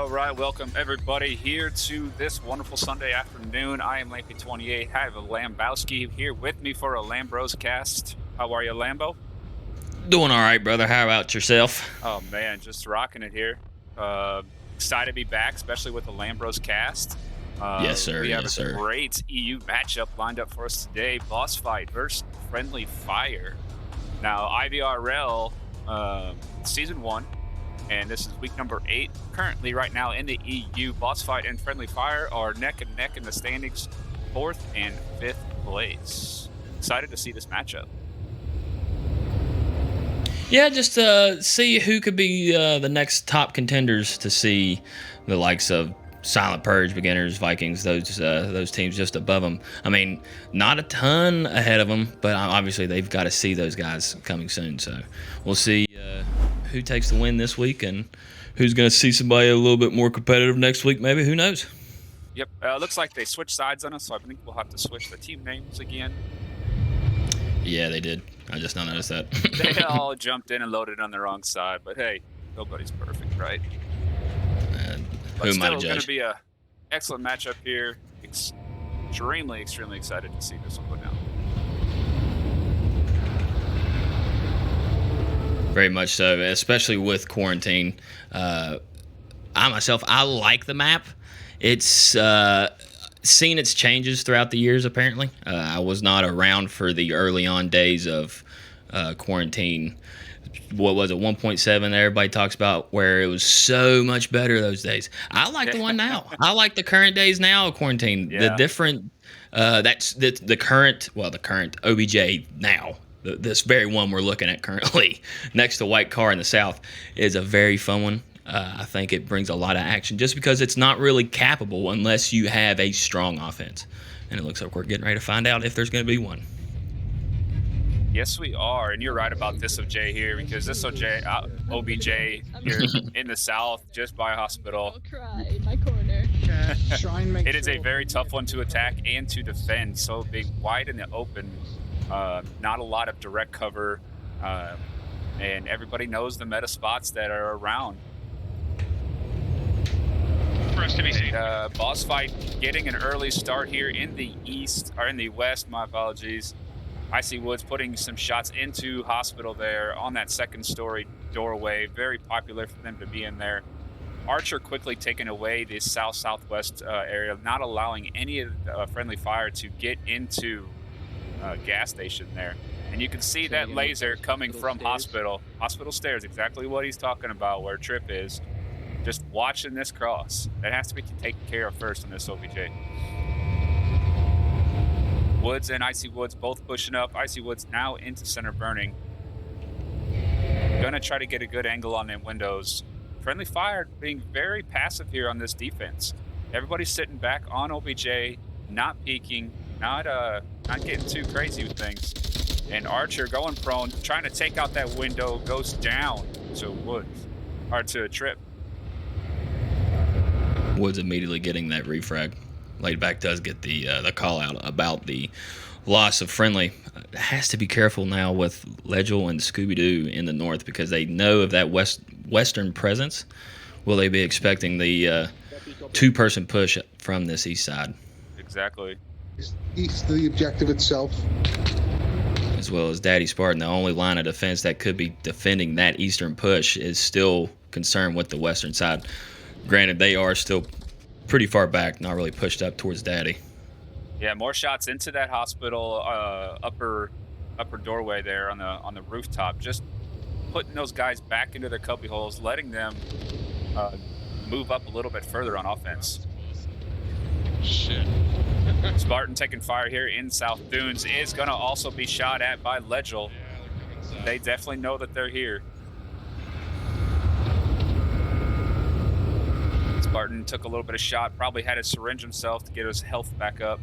All right. Welcome, everybody, here to this wonderful Sunday afternoon. I am Lampy28. I have a Lambowski here with me for a Lambros cast. How are you, Lambo? Doing all right, brother. How about yourself? Oh, man, just rocking it here. Excited to be back, especially with the Lambros cast. Yes, sir. We have Yes, a sir. great EU matchup lined up for us today. Bossfight versus Friendly Fire. Now, IVRL Season 1. And this is week number 8. Currently, right now in the EU, Bossfight and Friendly Fire are neck and neck in the standings, 4th and 5th place. Excited to see this matchup. Yeah, just see who could be the next top contenders to see the likes of Silent Purge, Beginners, Vikings, those teams just above them. I mean, not a ton ahead of them, but obviously they've got to see those guys coming soon. So we'll see who takes the win this week and who's going to see somebody a little bit more competitive next week, maybe. Who knows? Yep. Looks like they switched sides on us, so I think we'll have to switch the team names again. Yeah, they did. I just now noticed that. They all jumped in and loaded on the wrong side, but hey, nobody's perfect, right? Who am I to judge? Still going to be an excellent matchup here. Extremely excited to see this one go down. Very much so, especially with quarantine. I like the map. It's seen its changes throughout the years, apparently. I was not around for the early on days of quarantine. What was it, 1.7 that everybody talks about, where it was so much better those days. I like the one now. I like the current days now of quarantine. Yeah. The different, that's the current OBJ now. This very one we're looking at currently next to White Car in the South is a very fun one. I think it brings a lot of action just because it's not really capable unless you have a strong offense. And it looks like we're getting ready to find out if there's going to be one. Yes, we are. And you're right about this OJ here, because this OBJ here in the South, just by a hospital. I'll cry in my corner. It is a very tough one to attack and to defend. So being wide in the open, not a lot of direct cover, and everybody knows the meta spots that are around. Bossfight getting an early start here in the east, or in the west, my apologies. Icy Woods putting some shots into hospital there on that second story doorway. Very popular for them to be in there. Archer quickly taking away the southwest area, not allowing any of the Friendly Fire to get into gas station there. And you can see that laser coming from hospital stairs, exactly what he's talking about, where Trip is. Just watching this cross. That has to be taken care of first on this OBJ. Woods and Icy Woods both pushing up. Icy Woods now into center burning. Gonna try to get a good angle on them windows. Friendly Fire being very passive here on this defense. Everybody's sitting back on OBJ, not peeking, not getting too crazy with things. And Archer going prone, trying to take out that window, goes down to Woods, or to Trip. Woods immediately getting that refrag. Laidback does get the call out about the loss of Friendly. Has to be careful now with Legel and Scooby-Doo in the north, because they know of that western presence. Will they be expecting the two-person push from this east side? Exactly. East of the objective itself. As well as Daddy Spartan, the only line of defense that could be defending that eastern push is still concerned with the western side. Granted, they are still pretty far back, not really pushed up towards Daddy. Yeah, more shots into that hospital upper doorway there on the rooftop. Just putting those guys back into their cubby holes, letting them move up a little bit further on offense. Shit. Spartan taking fire here in South Dunes is going to also be shot at by Legel. They definitely know that they're here. Spartan took a little bit of shot, probably had to syringe himself to get his health back up.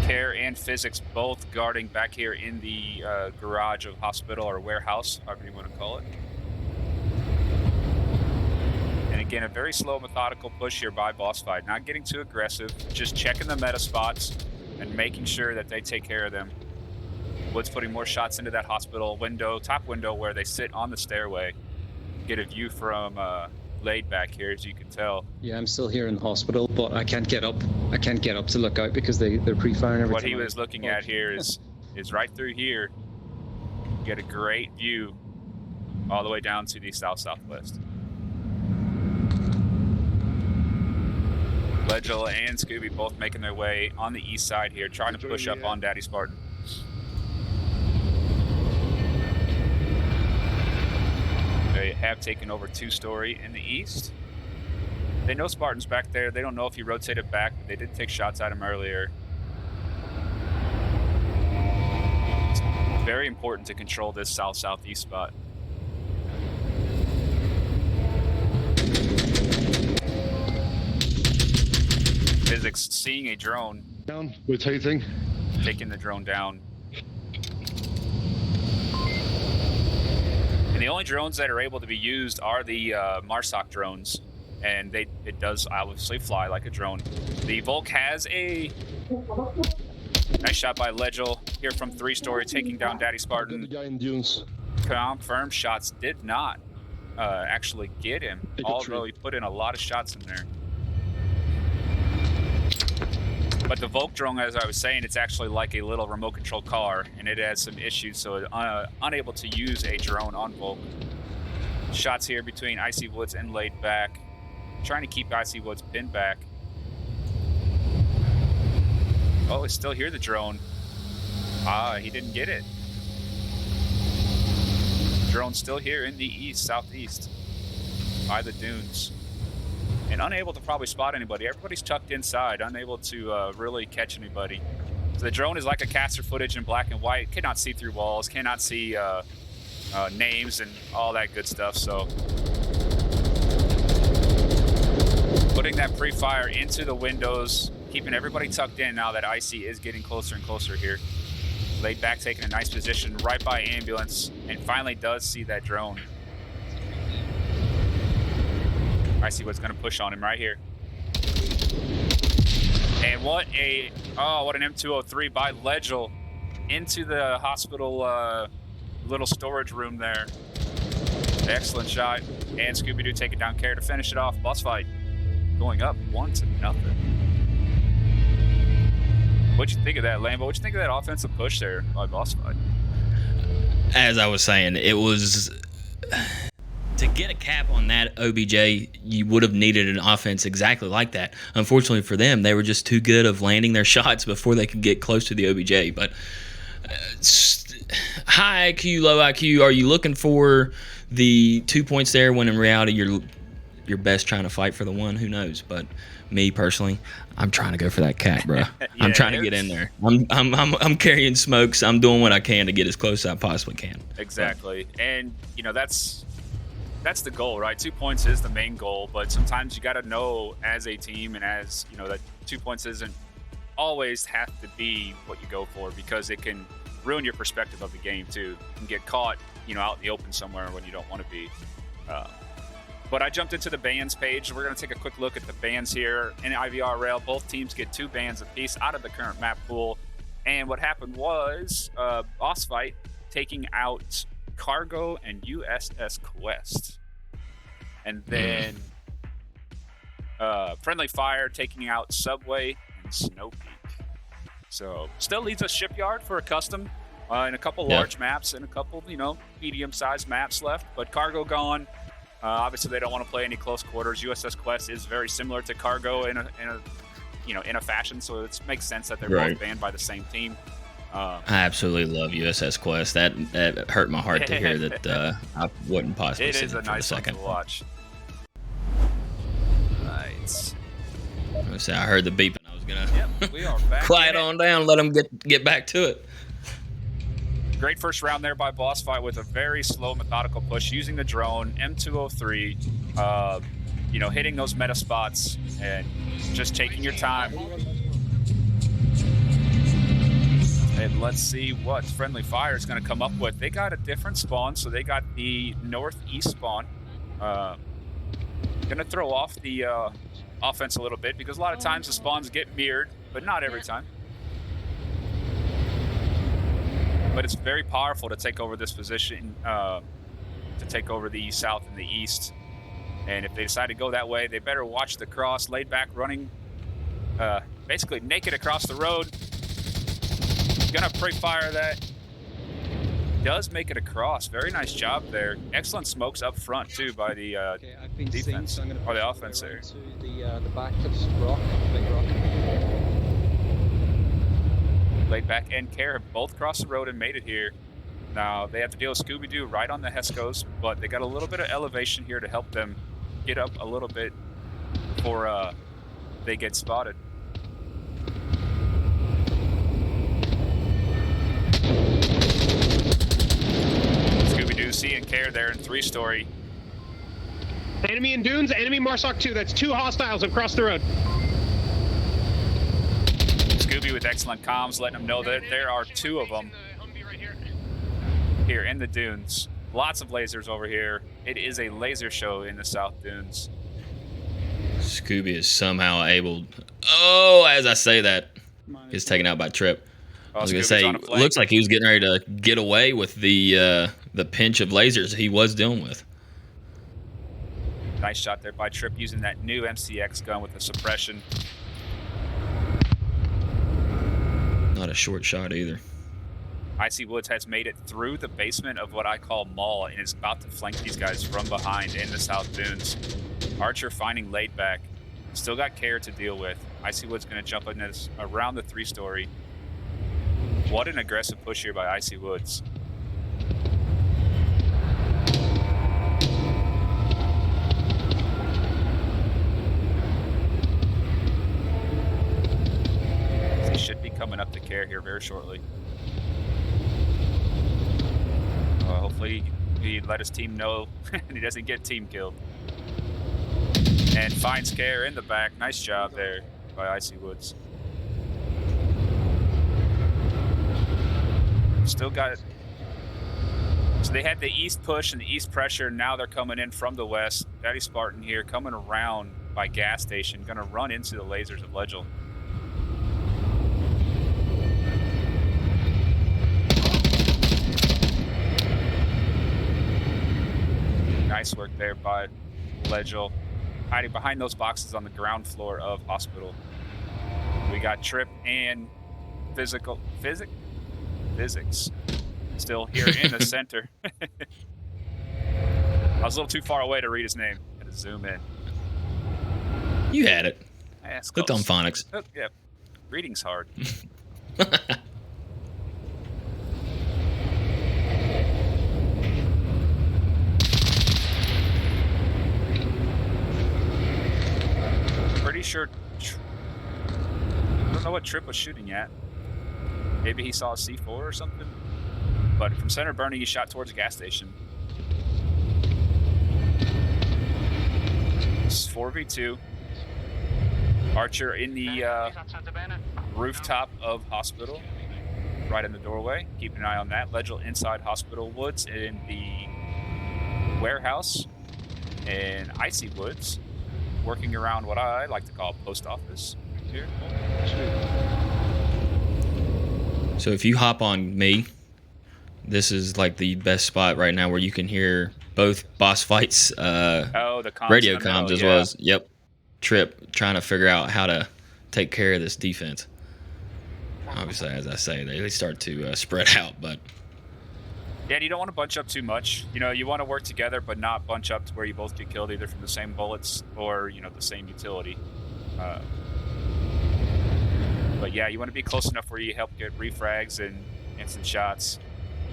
Care and Physics both guarding back here in the garage of hospital or warehouse, however you want to call it. And again, a very slow, methodical push here by Bossfight. Not getting too aggressive, just checking the meta spots and making sure that they take care of them. Woods putting more shots into that hospital window, top window where they sit on the stairway. get a view from laid back here, as you can tell. Yeah, I'm still here in the hospital, but I can't get up. I can't get up to look out because they're pre-firing every What time he I was looking at approach. here is right through here. You get a great view all the way down to the south-southwest. Legel and Scooby both making their way on the east side here, trying to push up on Daddy Spartan. They have taken over 2-story in the east. They know Spartan's back there. They don't know if he rotated back, but they did take shots at him earlier. It's very important to control this south-southeast spot. Physics seeing a drone, Down, rotating. taking the drone down. And the only drones that are able to be used are the MARSOC drones. And it does obviously fly like a drone. The Volk has a nice shot by Legel here from 3-story, taking down Daddy The Spartan. guy in dunes. Confirmed shots did not actually get him, Take a although tree. he put in a lot of shots in there. But the Volk drone, as I was saying, it's actually like a little remote control car, and it has some issues, so it's unable to use a drone on Volk. Shots here between Icy Woods and Laid Back. Trying to keep Icy Woods pinned back. Oh, I still hear the drone. Ah, he didn't get it. Drone's still here in the east, southeast, by the dunes. And unable to probably spot anybody. Everybody's tucked inside, unable to really catch anybody. So the drone is like a caster footage in black and white. Cannot see through walls, cannot see names and all that good stuff. So putting that pre-fire into the windows, keeping everybody tucked in now that Icy is getting closer and closer here. Laid Back taking a nice position right by ambulance and finally does see that drone. Icy what's gonna push on him right here. And what an M203 by Legel into the hospital little storage room there. Excellent shot. And Scooby-Doo taking down Care to finish it off. Bossfight going up 1-0. What'd you think of that, Lambo? What'd you think of that offensive push there by Bossfight? As I was saying, it was to get a cap on that OBJ. You would have needed an offense exactly like that. Unfortunately for them, they were just too good of landing their shots before they could get close to the OBJ. But high IQ, low IQ. Are you looking for the 2 points there when in reality you're best trying to fight for the one? Who knows? But me personally, I'm trying to go for that cap, bro. I'm trying to get in there. I'm carrying smokes. I'm doing what I can to get as close as I possibly can. Exactly. And that's the goal, right? 2 points is the main goal, but sometimes you got to know as a team and as, that 2 points isn't always have to be what you go for, because it can ruin your perspective of the game too. You can get caught, out in the open somewhere when you don't want to be. But I jumped into the bans page. We're going to take a quick look at the bans here in IVRL. Both teams get 2 bans apiece out of the current map pool. And what happened was Bossfight taking out Cargo and USS Quest. And then Friendly Fire taking out Subway and Snow Peak. So still leads us Shipyard for a custom and a couple large maps and a couple, medium-sized maps left. But Cargo gone. Obviously, they don't want to play any close quarters. USS Quest is very similar to Cargo in a fashion, so it makes sense that they're both banned by the same team. I absolutely love USS Quest. That hurt my heart to hear that I wouldn't possibly see It is a it for the nice one second. to watch. Right. I heard the beeping. I was gonna We are back. quiet on down. Let them get back to it. Great first round there by Bossfight with a very slow, methodical push using the drone, M203, hitting those meta spots and just taking your time. And let's see what Friendly Fire is going to come up with. They got a different spawn, so they got the northeast spawn. Going to throw off the offense a little bit, because a lot of times the spawns get mirrored, but not every time. But it's very powerful to take over this position to take over the south and the east. And if they decide to go that way, they better watch the cross. Laid back, running basically naked across the road. Gonna pre-fire that. Does make it across. Very nice job there. Excellent smokes up front too by the Okay, I've been defense, seen, so I'm going to or the offense there. to the back of this rock, big rock. Laid back and Care have both crossed the road and made it here. Now they have to deal with Scooby-Doo right on the Hescos, but they got a little bit of elevation here to help them get up a little bit before they get spotted. Scooby-Doo seeing Care there in 3-story. Enemy in dunes, enemy Marsoc 2. That's 2 hostiles across the road. Scooby with excellent comms, letting them know that there are 2 of them here in the dunes. Lots of lasers over here. It is a laser show in the South Dunes. Scooby is somehow able. Oh, as I say that, he's taken out by Trip. I was gonna say, looks like he was getting ready to get away with the pinch of lasers he was dealing with. Nice shot there by Trip using that new MCX gun with the suppression. Not a short shot either. Icy Woods has made it through the basement of what I call Mall and is about to flank these guys from behind in the South Dunes. Archer finding laid back. Still got Care to deal with. Icy Woods going to jump in this around the 3-story. What an aggressive push here by Icy Woods. He should be coming up to Care here very shortly. Hopefully he let his team know he doesn't get team killed. And finds Care in the back. Nice job there by Icy Woods. Still got it. So they had the east push and the east pressure. Now they're coming in from the west. Daddy Spartan here coming around by gas station. Going to run into the lasers of Legel. Nice work there by Legel. Hiding behind those boxes on the ground floor of Hospital. We got Trip and Physics still here in the center. I was a little too far away to read his name. Had to zoom in. You had it. Yeah, clicked on phonics. Oh, yeah, reading's hard. Pretty sure. I don't know what Trip was shooting at. Maybe he saw a C4 or something. But from center burning, he shot towards a gas station. It's 4v2. Archer in the rooftop of Hospital, right in the doorway. Keep an eye on that. Legel inside Hospital. Woods in the warehouse. And Icy Woods working around what I like to call post office here. So if you hop on me, this is like the best spot right now where you can hear both Bossfight's the radio comms as well as Trip trying to figure out how to take care of this defense. Obviously, as I say, they start to spread out, but yeah, and you don't want to bunch up too much. You know, you want to work together, but not bunch up to where you both get killed either from the same bullets or, you know, the same utility. But yeah, you want to be close enough where you help get refrags and instant shots.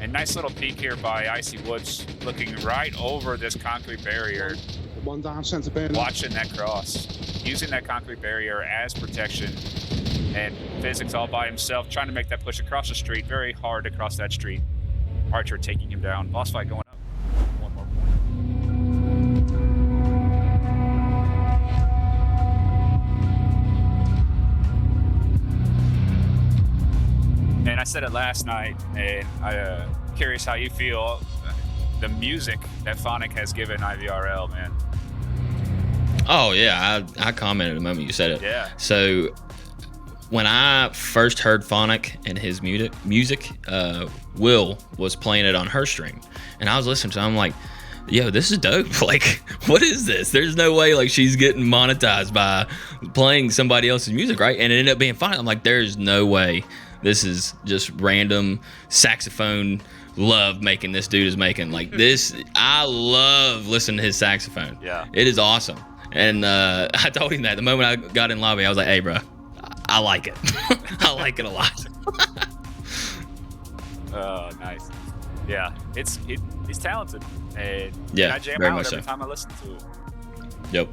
And nice little peek here by Icy Woods, looking right over this concrete barrier. One down, center burn. Watching that cross, using that concrete barrier as protection. And Physics all by himself, trying to make that push across the street. Very hard to cross that street. Archer taking him down. Bossfight going up. One more point. And I said it last night, and I'm curious how you feel. The music that Phonic has given IVRL, man. oh yeah, I commented the moment you said it. Yeah. So when I first heard Phonic and his music, Will was playing it on her stream, and I was listening to it. I'm like, yo, this is dope. Like, what is this? There's no way like she's getting monetized by playing somebody else's music, right? And it ended up being fine. I'm like, there's no way. This is just random saxophone love making this dude is making. Like this, I love listening to his saxophone. Yeah. It is awesome. And I told him that the moment I got in lobby, I was like, hey, bro, I like it. I like it a lot. Oh, nice. Yeah, he's talented, and Yeah, I jam very out much every so. time I listen to it. Yep.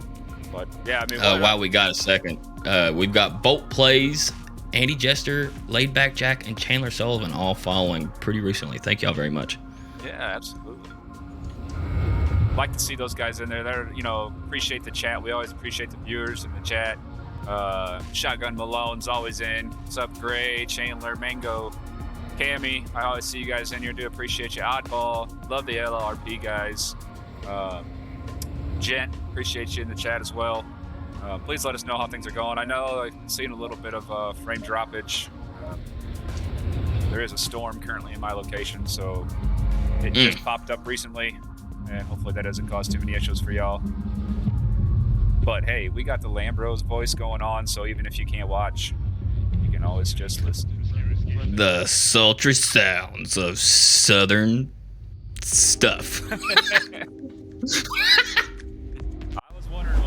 But yeah, I mean, While we got a second, we've got Bolt Plays, Andy Jester, Laidback Jack, and Chandler Sullivan all following pretty recently. Thank y'all very much. yeah, absolutely. Like to see those guys in there. They're, appreciate the chat. We always appreciate the viewers in the chat. Shotgun Malone's always in. What's up, Gray, Chandler, Mango, Cammy? I always see you guys in here. Do appreciate you. Oddball, love the LRP guys. Gent, appreciate you in the chat as well. Please let us know how things are going. I know I've seen a little bit of frame droppage. There is a storm currently in my location, so it just popped up recently, and hopefully that doesn't cause too many issues for y'all. But hey, we got the Lambros voice going on, so even if you can't watch, you can always just listen. The sultry sounds of southern stuff. I was wondering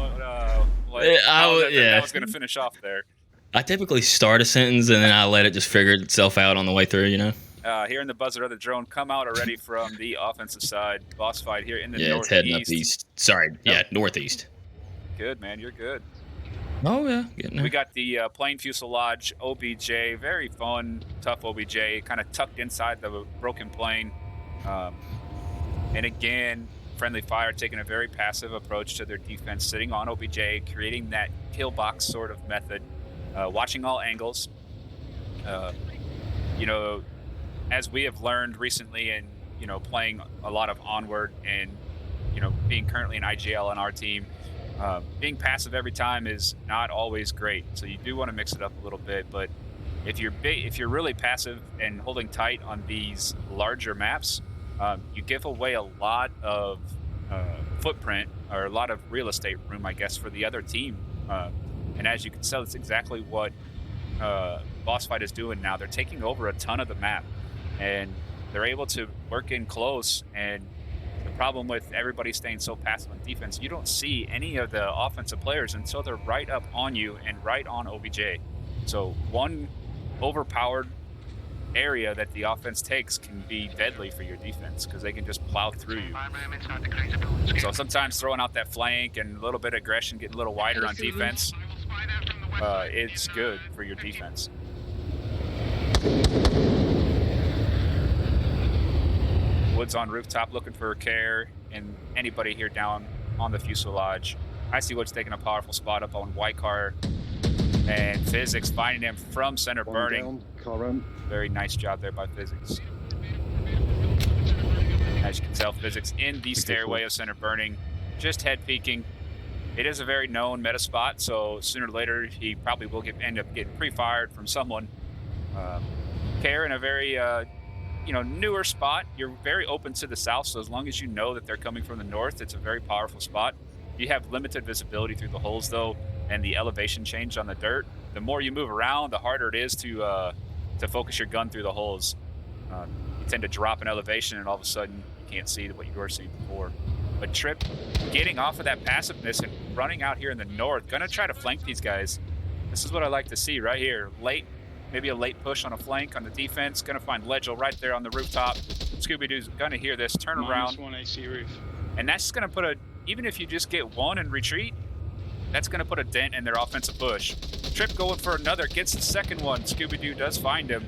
how that was going to finish off there. I typically start a sentence and then I let it just figure itself out on the way through, Hearing the buzzer of the drone come out already from the offensive side. Bossfight here in the Yeah, northeast. it's heading up east. Sorry, yeah, northeast. Good, man. You're good. Oh, yeah. Getting there. We got the plain fuselage OBJ. Very fun, tough OBJ. Kind of tucked inside the broken plane. And again, friendly fire taking a very passive approach to their defense, sitting on OBJ, creating that kill box sort of method, watching all angles. As we have learned recently in, playing a lot of Onward and, being currently an IGL on our team, being passive every time is not always great. So you do want to mix it up a little bit. But if you're really passive and holding tight on these larger maps, you give away a lot of footprint or a lot of real estate room, I guess, for the other team. And as you can tell, it's exactly what Bossfight is doing now. They're taking over a ton of the map, and they're able to work in close. And the problem with everybody staying so passive on defense, you don't see any of the offensive players until they're right up on you and right on OBJ. So one overpowered area that the offense takes can be deadly for your defense because they can just plow through you. So sometimes throwing out that flank and a little bit of aggression, getting a little wider on defense, it's good for your defense. Woods on rooftop looking for care, and anybody here down on the fuselage. I see Woods taking a powerful spot up on White Car, and Physics finding him from center burning. Very nice job there by Physics. As you can tell, Physics in the stairway of center burning, just head peeking. It is a very known meta spot, so sooner or later he probably will end up getting pre-fired from someone. Care in a very newer spot. You're very open to the south, so as long as you know that they're coming from the north, it's a very powerful spot. You have limited visibility through the holes though, and the elevation change on the dirt. The more you move around, the harder it is to focus your gun through the holes. You tend to drop in elevation, and all of a sudden you can't see what you were seeing before. But Trip getting off of that passiveness and running out here in the north, gonna try to flank these guys. This is what I like to see right here. Maybe a late push on a flank on the defense. Gonna find Legel right there on the rooftop. Scooby-Doo's gonna hear this, turn around. -1 AC roof. And that's gonna put even if you just get one and retreat, that's gonna put a dent in their offensive push. Trip going for another, gets the second one. Scooby-Doo does find him,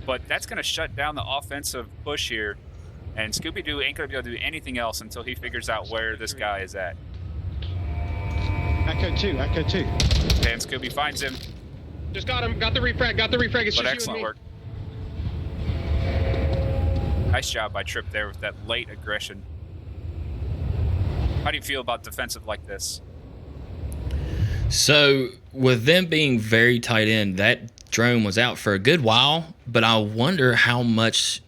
but that's gonna shut down the offensive push here. And Scooby-Doo ain't gonna be able to do anything else until he figures out where this guy is at. Echo 2. And Scooby finds him. Just got him, got the refrag. It's But just excellent work. Nice job by Trip there with that late aggression. How do you feel about defensive like this? So with them being very tight in, that drone was out for a good while, but I wonder how much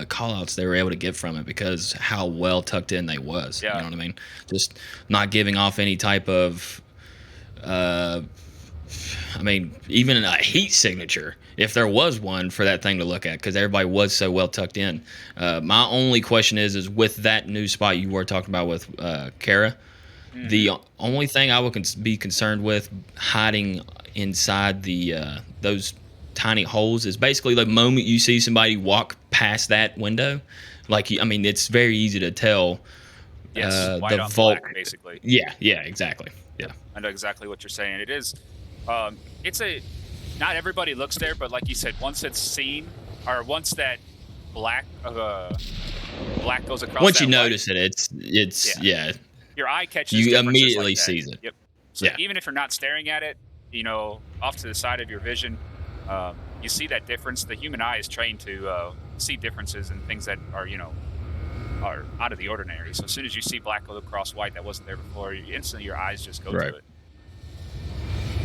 call outs they were able to get from it because how well tucked in they was. Yeah. You know what I mean? Just not giving off any type of even a heat signature, if there was one for that thing to look at, because everybody was so well tucked in. My only question is with that new spot you were talking about with Kara, the only thing I would be concerned with hiding inside the those tiny holes is basically the moment you see somebody walk past that window, it's very easy to tell. Yes, white the on vault, black, basically. Yeah, exactly. Yeah. I know exactly what you're saying. It is. Not everybody looks there, but like you said, once it's seen, or once that black goes across. Once you that notice white, it's your eye catches. You differences immediately like that. sees it. Yep. So even if you're not staring at it, off to the side of your vision, you see that difference. The human eye is trained to see differences in things that are are out of the ordinary. So as soon as you see black go across white that wasn't there before, instantly your eyes just go to it.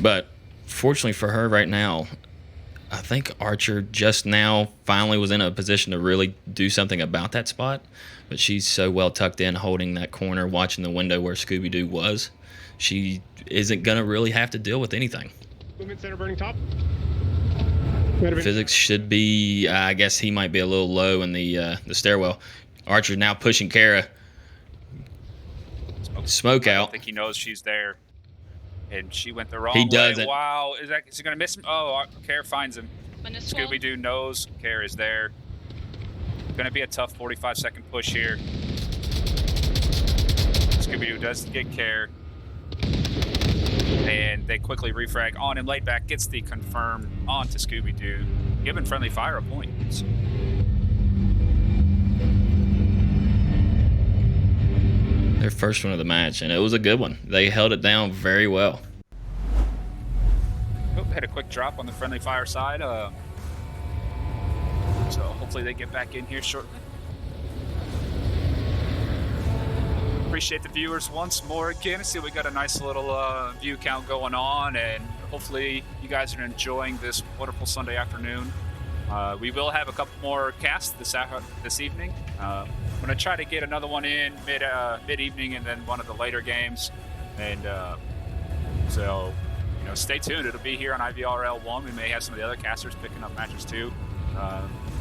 But fortunately for her right now, I think Archer just now finally was in a position to really do something about that spot. But she's so well tucked in, holding that corner, watching the window where Scooby-Doo was. She isn't going to really have to deal with anything. Movement center burning top. Physics should be, I guess he might be a little low in the stairwell. Archer's now pushing Kara. Smoke I out. don't think he knows she's there. And she went the wrong He way. doesn't. Wow. Is he going to miss him? Oh, Kara finds him. Scooby-Doo knows Kara is there. Going to be a tough 45-second push here. Scooby-Doo does get Kara. And they quickly refrag on him. Laid back gets the confirm onto Scooby-Doo, giving friendly fire a point. Their first one of the match, and it was a good one. They held it down very well. Had a quick drop on the friendly fire side. So hopefully they get back in here shortly. Appreciate the viewers once more again. I see we got a nice little view count going on, and hopefully you guys are enjoying this wonderful Sunday afternoon. We will have a couple more casts this evening. I'm going to try to get another one in mid-evening and then one of the later games. And so stay tuned. It'll be here on IVRL 1. We may have some of the other casters picking up matches too.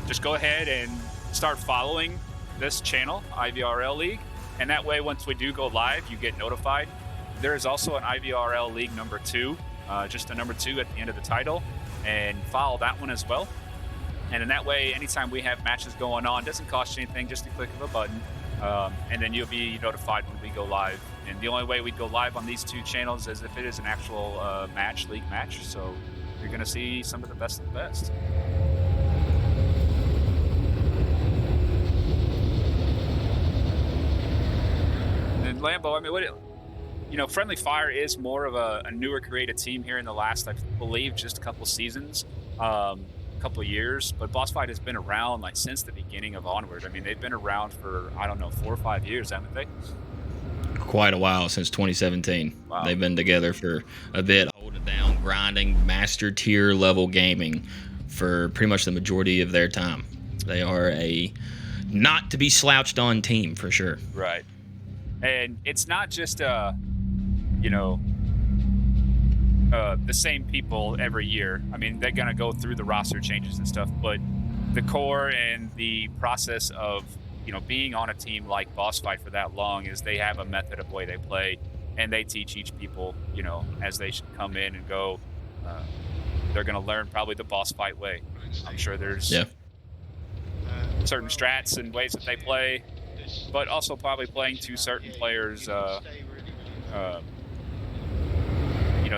Just go ahead and start following this channel, IVRL League. And that way, once we do go live, you get notified. There is also an IVRL League number 2, just a number 2 at the end of the title. And follow that one as well. And in that way, anytime we have matches going on, it doesn't cost you anything, just a click of a button. And then you'll be notified when we go live. And the only way we'd go live on these 2 channels is if it is an actual league match. So you're going to see some of the best of the best. And Lambo, Friendly Fire is more of a newer created team here in the last, I believe, just a couple seasons. Couple years, but Bossfight has been around since the beginning of Onward. They've been around for 4 or 5 years, haven't they? Quite a while, since 2017. Wow. They've been together for a bit, holding it down, grinding master tier level gaming for pretty much the majority of their time. They are a not to be slouched on team for sure. Right. And it's not just the same people every year. They're going to go through the roster changes and stuff, but the core and the process of, being on a team like Bossfight for that long is they have a method of way they play, and they teach each people, as they should come in and go, they're going to learn probably the Bossfight way. I'm sure there's certain strats and ways that they play, but also probably playing to certain players,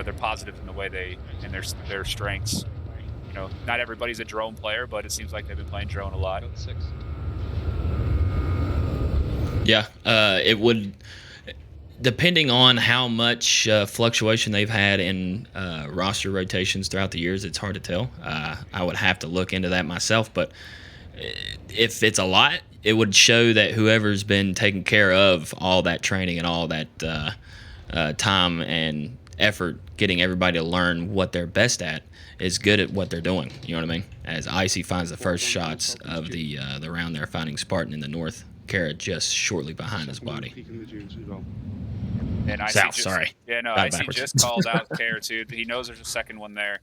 they're positive in the way and their strengths. Not everybody's a drone player, but it seems like they've been playing drone a lot. Yeah, it would, depending on how much fluctuation they've had in roster rotations throughout the years, it's hard to tell. I would have to look into that myself, but if it's a lot, it would show that whoever's been taking care of all that training and all that time and effort getting everybody to learn what they're best at is good at what they're doing. You know what I mean? As Icy finds the first shots of the round there, finding Spartan in the north, Kara just shortly behind his body. And Icy South, just, sorry. Yeah, no, Got it Icy backwards. just called out Kara too. He knows there's a second one there.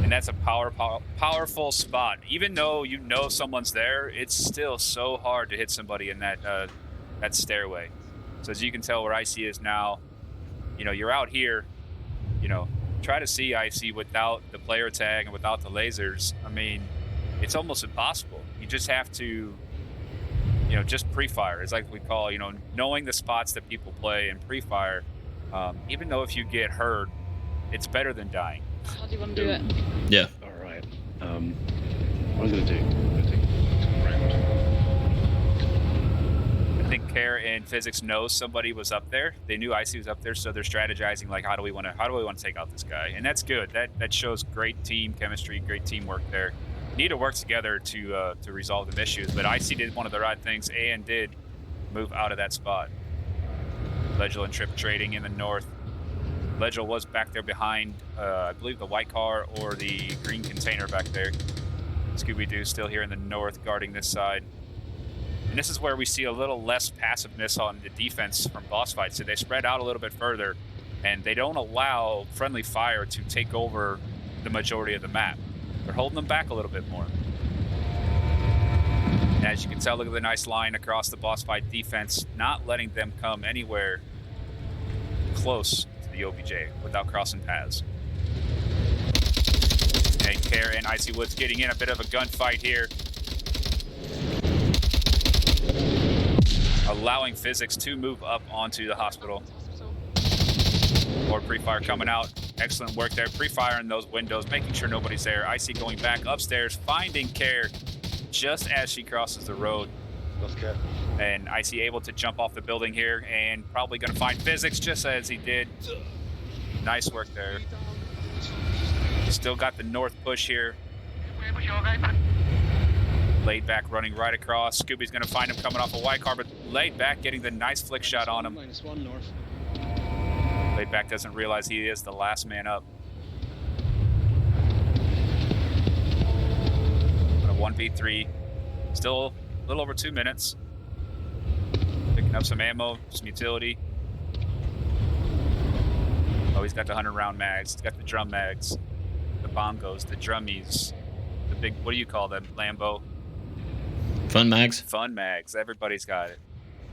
And that's a powerful spot. Even though you know someone's there, it's still so hard to hit somebody in that that stairway. So as you can tell where Icy is now, you know, you're out here, you know, try to see Icy without the player tag and without the lasers. I mean, it's almost impossible. You just have to, you know, just pre-fire. It's like we call, you know, knowing the spots that people play and pre-fire. Even though if you get hurt, it's better than dying. How do you want to do it? Yeah. All right. What I'm going to do, I'm going to take a round. I think Kara and Physics knows somebody was up there. They knew Icy was up there, so they're strategizing like, how do we want to take out this guy? And that's good. That shows great team chemistry, great teamwork there. You need to work together to resolve the issues. But Icy did one of the right things and did move out of that spot. Legil and Trip trading in the north. Legil was back there behind, I believe, the white car or the green container back there. Scooby-Doo still here in the north guarding this side. And this is where we see a little less passiveness on the defense from Bossfight. So they spread out a little bit further, and they don't allow friendly fire to take over the majority of the map. They're holding them back a little bit more. And as you can tell, look at the nice line across the Bossfight defense, not letting them come anywhere close to the OBJ without crossing paths. And Kara and Icy Woods getting in a bit of a gunfight here. Allowing Physics to move up onto the hospital. More pre-fire coming out. Excellent work there. Pre-fire in those windows, making sure nobody's there. Icy going back upstairs, finding Kara just as she crosses the road. And Icy able to jump off the building here and probably going to find Physics just as he did. Nice work there. Still got the north push here. Laid back running right across. Scooby's going to find him coming off a white car, but laid back getting the nice flick shot on him. -1 north. Laid back doesn't realize he is the last man up. But a 1v3. Still a little over 2 minutes. Picking up some ammo, some utility. Oh, he's got the 100-round mags. He's got the drum mags, the bongos, the drummies, the big, what do you call them, Lambo? Fun mags. Fun mags. Everybody's got it.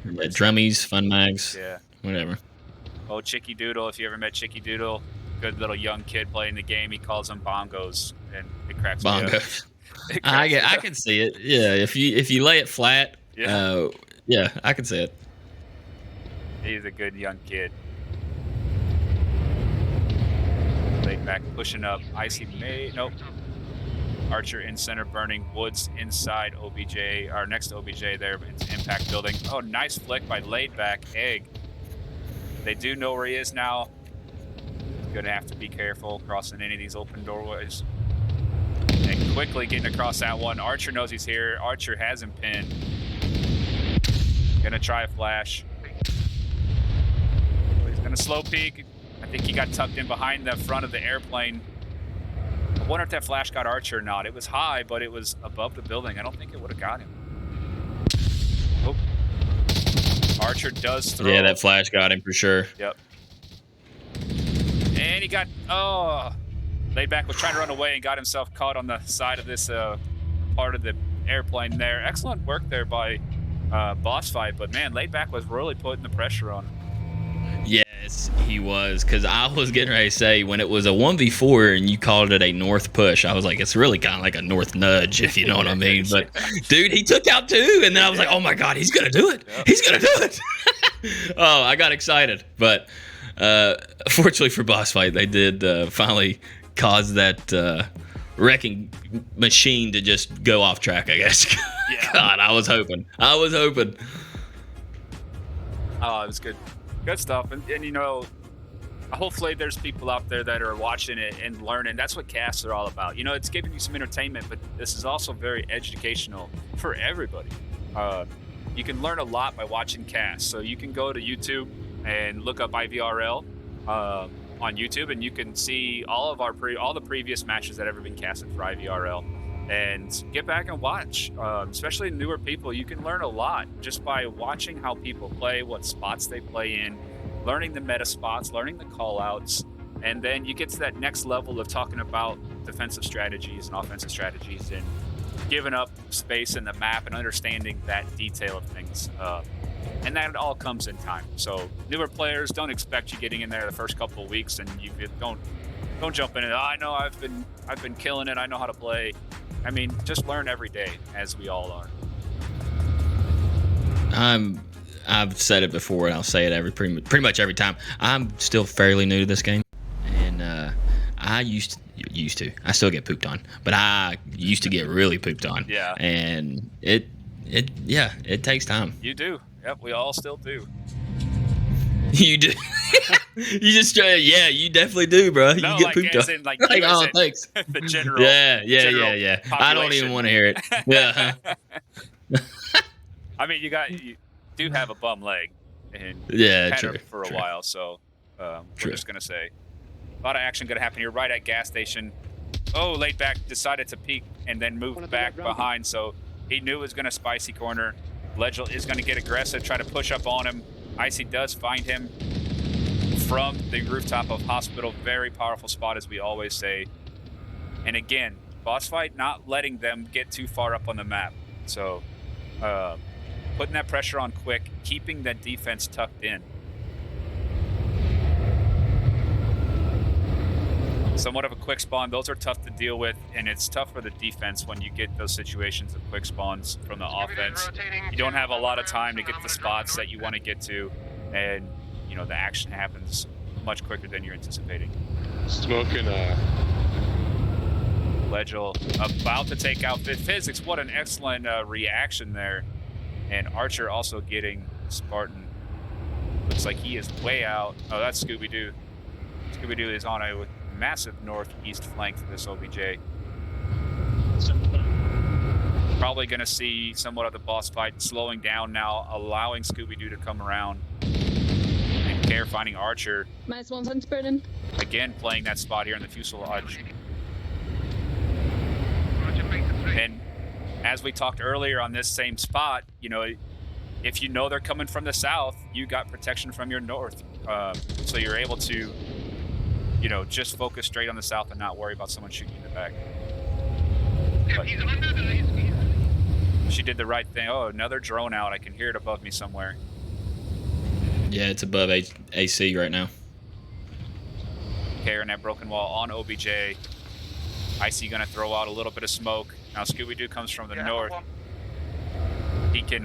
Yeah, drummies, fun mags. Yeah. Whatever. Oh, Chicky Doodle, if you ever met Chicky Doodle, good little young kid playing the game, he calls them bongos, and it cracks me up. Bongos. It cracks me I up. can see it. Yeah, if you lay it flat, Yeah. yeah, I can see it. He's a good young kid. Laid back, pushing up. Icy May, nope. Archer in center, burning. Woods inside OBJ, our next OBJ there, it's impact building. Oh, nice flick by laid back Egg. They do know where he is now. Gonna have to be careful crossing any of these open doorways. And quickly getting across that one. Archer knows he's here. Archer has him pinned. Gonna try a flash. He's gonna slow peek. I think he got tucked in behind the front of the airplane. I wonder if that flash got Archer or not. It was high, but it was above the building. I don't think it would have got him. Oh. Archer does throw. Yeah, that flash got him for sure. Yep. And he got, laid back was trying to run away and got himself caught on the side of this part of the airplane there. Excellent work there by Bossfight, but man, laid back was really putting the pressure on him. Yes, he was. Because I was getting ready to say, when it was a 1v4 and you called it a north push, I was like, it's really kind of like a north nudge, if you know what I mean. But, dude, he took out two. And then I was like, oh, my God, he's going to do it. Yep. He's going to do it. Oh, I got excited. But fortunately for Bossfight, they did finally cause that wrecking machine to just go off track, I guess. Yeah. God, I was hoping. Oh, it was good. Good stuff. And you know, hopefully there's people out there that are watching it and learning. That's what casts are all about. You know, it's giving you some entertainment, but this is also very educational for everybody. you can learn a lot by watching casts. So you can go to YouTube and look up IVRL on YouTube, and you can see all the previous matches that have ever been casted for IVRL, and get back and watch. Especially newer people, you can learn a lot just by watching how people play, what spots they play in, learning the meta spots, learning the call outs, and then you get to that next level of talking about defensive strategies and offensive strategies and giving up space in the map and understanding that detail of things. And that all comes in time. So newer players, don't expect you getting in there the first couple of weeks and you don't jump in it. Oh, I know I've been killing it. I know how to play. I mean, just learn every day, as we all are. I've said it before, and I'll say it pretty much every time. I'm still fairly new to this game, and I used to. I still get pooped on, but I used to get really pooped on. Yeah. And it takes time. You do. Yep, we all still do. You do. You just yeah, you definitely do, bro. You No, get like, pooped as on. in, like, Like, you as oh, in thanks. the general. Yeah. I don't even population. want to hear it. Yeah. I mean, you do have a bum leg, and Yeah, had true, it for a true. while. So we're True. just gonna say a lot of action gonna happen here. Right at gas station. Oh, laid back, decided to peek and then moved back behind. So he knew it was gonna spicy corner. Legel is gonna get aggressive, try to push up on him. Icy does find him from the rooftop of Hospital. Very powerful spot, as we always say. And again, Bossfight not letting them get too far up on the map. So putting that pressure on quick, keeping that defense tucked in. Somewhat of a quick spawn. Those are tough to deal with, and it's tough for the defense when you get those situations of quick spawns from the offense. You don't have a lot of time to get the spots that you want to get to, and you know the action happens much quicker than you're anticipating. Smoking Legel about to take out Physics. What an excellent reaction there. And Archer also getting Spartan. Looks like he is way out. Oh, that's Scooby-Doo. Scooby-Doo is on a massive northeast flank for this OBJ. Probably going to see somewhat of the boss fight slowing down now, allowing Scooby-Doo to come around. And Care finding Archer. -1 on Spartan. Again, playing that spot here in the fuselage. And as we talked earlier on this same spot, you know, if you know they're coming from the south, you got protection from your north. So you're able to, you know, just focus straight on the south and not worry about someone shooting you in the back. But she did the right thing. Oh, another drone out. I can hear it above me somewhere. Yeah, it's above AC right now. Care in that broken wall on OBJ. Icy gonna throw out a little bit of smoke. Now Scooby-Doo comes from the north. He can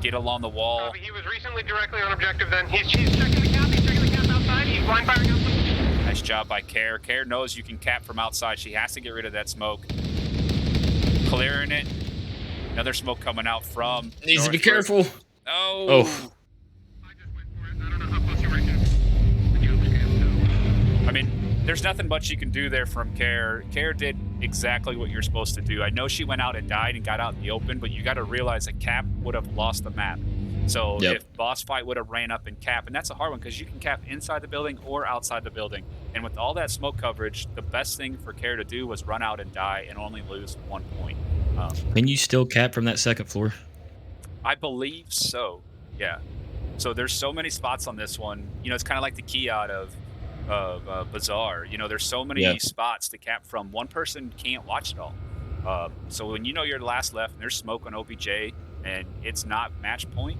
get along the wall. He was recently directly on objective then. He's checking the cap. He's checking the cap outside. He's blind firing outside. Nice job by Care. Care knows you can cap from outside. She has to get rid of that smoke. Clearing it. Another smoke coming out from Needs to be northward. careful. Oh. I just went for it. I don't know how close you were to. I mean, there's nothing much you can do there from Care. Care did exactly what you're supposed to do. I know she went out and died and got out in the open, but you got to realize that Cap would have lost the map. So Yep. if Bossfight would have ran up and cap, and that's a hard one because you can cap inside the building or outside the building. And with all that smoke coverage, the best thing for Care to do was run out and die and only lose 1 point. Can you still cap from that second floor? I believe so. Yeah. So there's so many spots on this one. You know, it's kind of like the key out of Bazaar. You know, there's so many spots to cap from. One person can't watch it all. So when you know you're the last left and there's smoke on OBJ and it's not match point,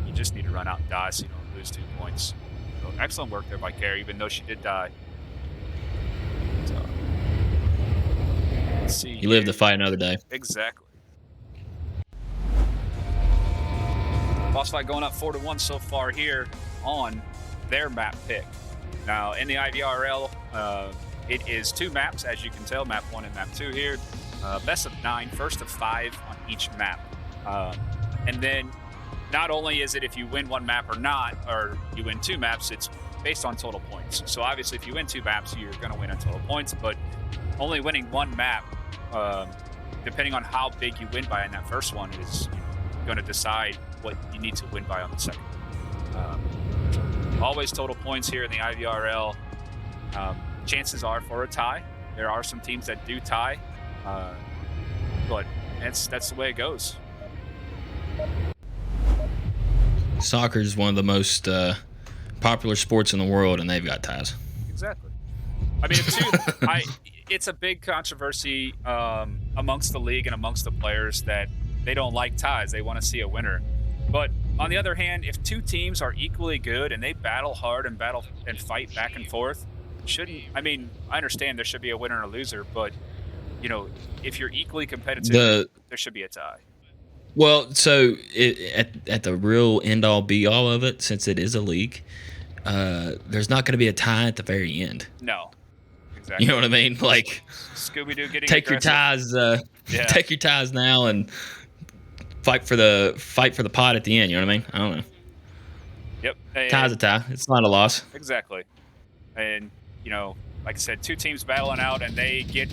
you just need to run out and die so you don't lose 2 points. So excellent work there by Care, even though she did die. So, let's see. You live to fight another day. Exactly. Bossfight going up 4-1 so far here on their map pick. Now in the IVRL, it is 2 maps, as you can tell, map 1 and map 2 here. Best of 9, first of 5 on each map. And then not only is it if you win 1 map or not, or you win 2 maps, it's based on total points. So obviously if you win 2 maps, you're going to win on total points, but only winning 1 map, depending on how big you win by in that first one, is going to decide what you need to win by on the second. Always total points here in the IVRL. Chances are for a tie. There are some teams that do tie, but that's the way it goes. Soccer is one of the most popular sports in the world, and they've got ties. Exactly. I mean, it's a big controversy amongst the league and amongst the players that they don't like ties. They want to see a winner. But on the other hand, if two teams are equally good and they battle hard and fight back and forth, I understand there should be a winner and a loser, but if you're equally competitive, there should be a tie. Well, so at the real end-all be-all of it, since it is a league, there's not going to be a tie at the very end. No, exactly. You know what I mean? Like Scooby-Doo getting take aggressive. your ties, take your ties now and fight for the pot at the end. You know what I mean? I don't know. Yep. Tie's a tie. It's not a loss. Exactly. And like I said, two teams battling out, and they get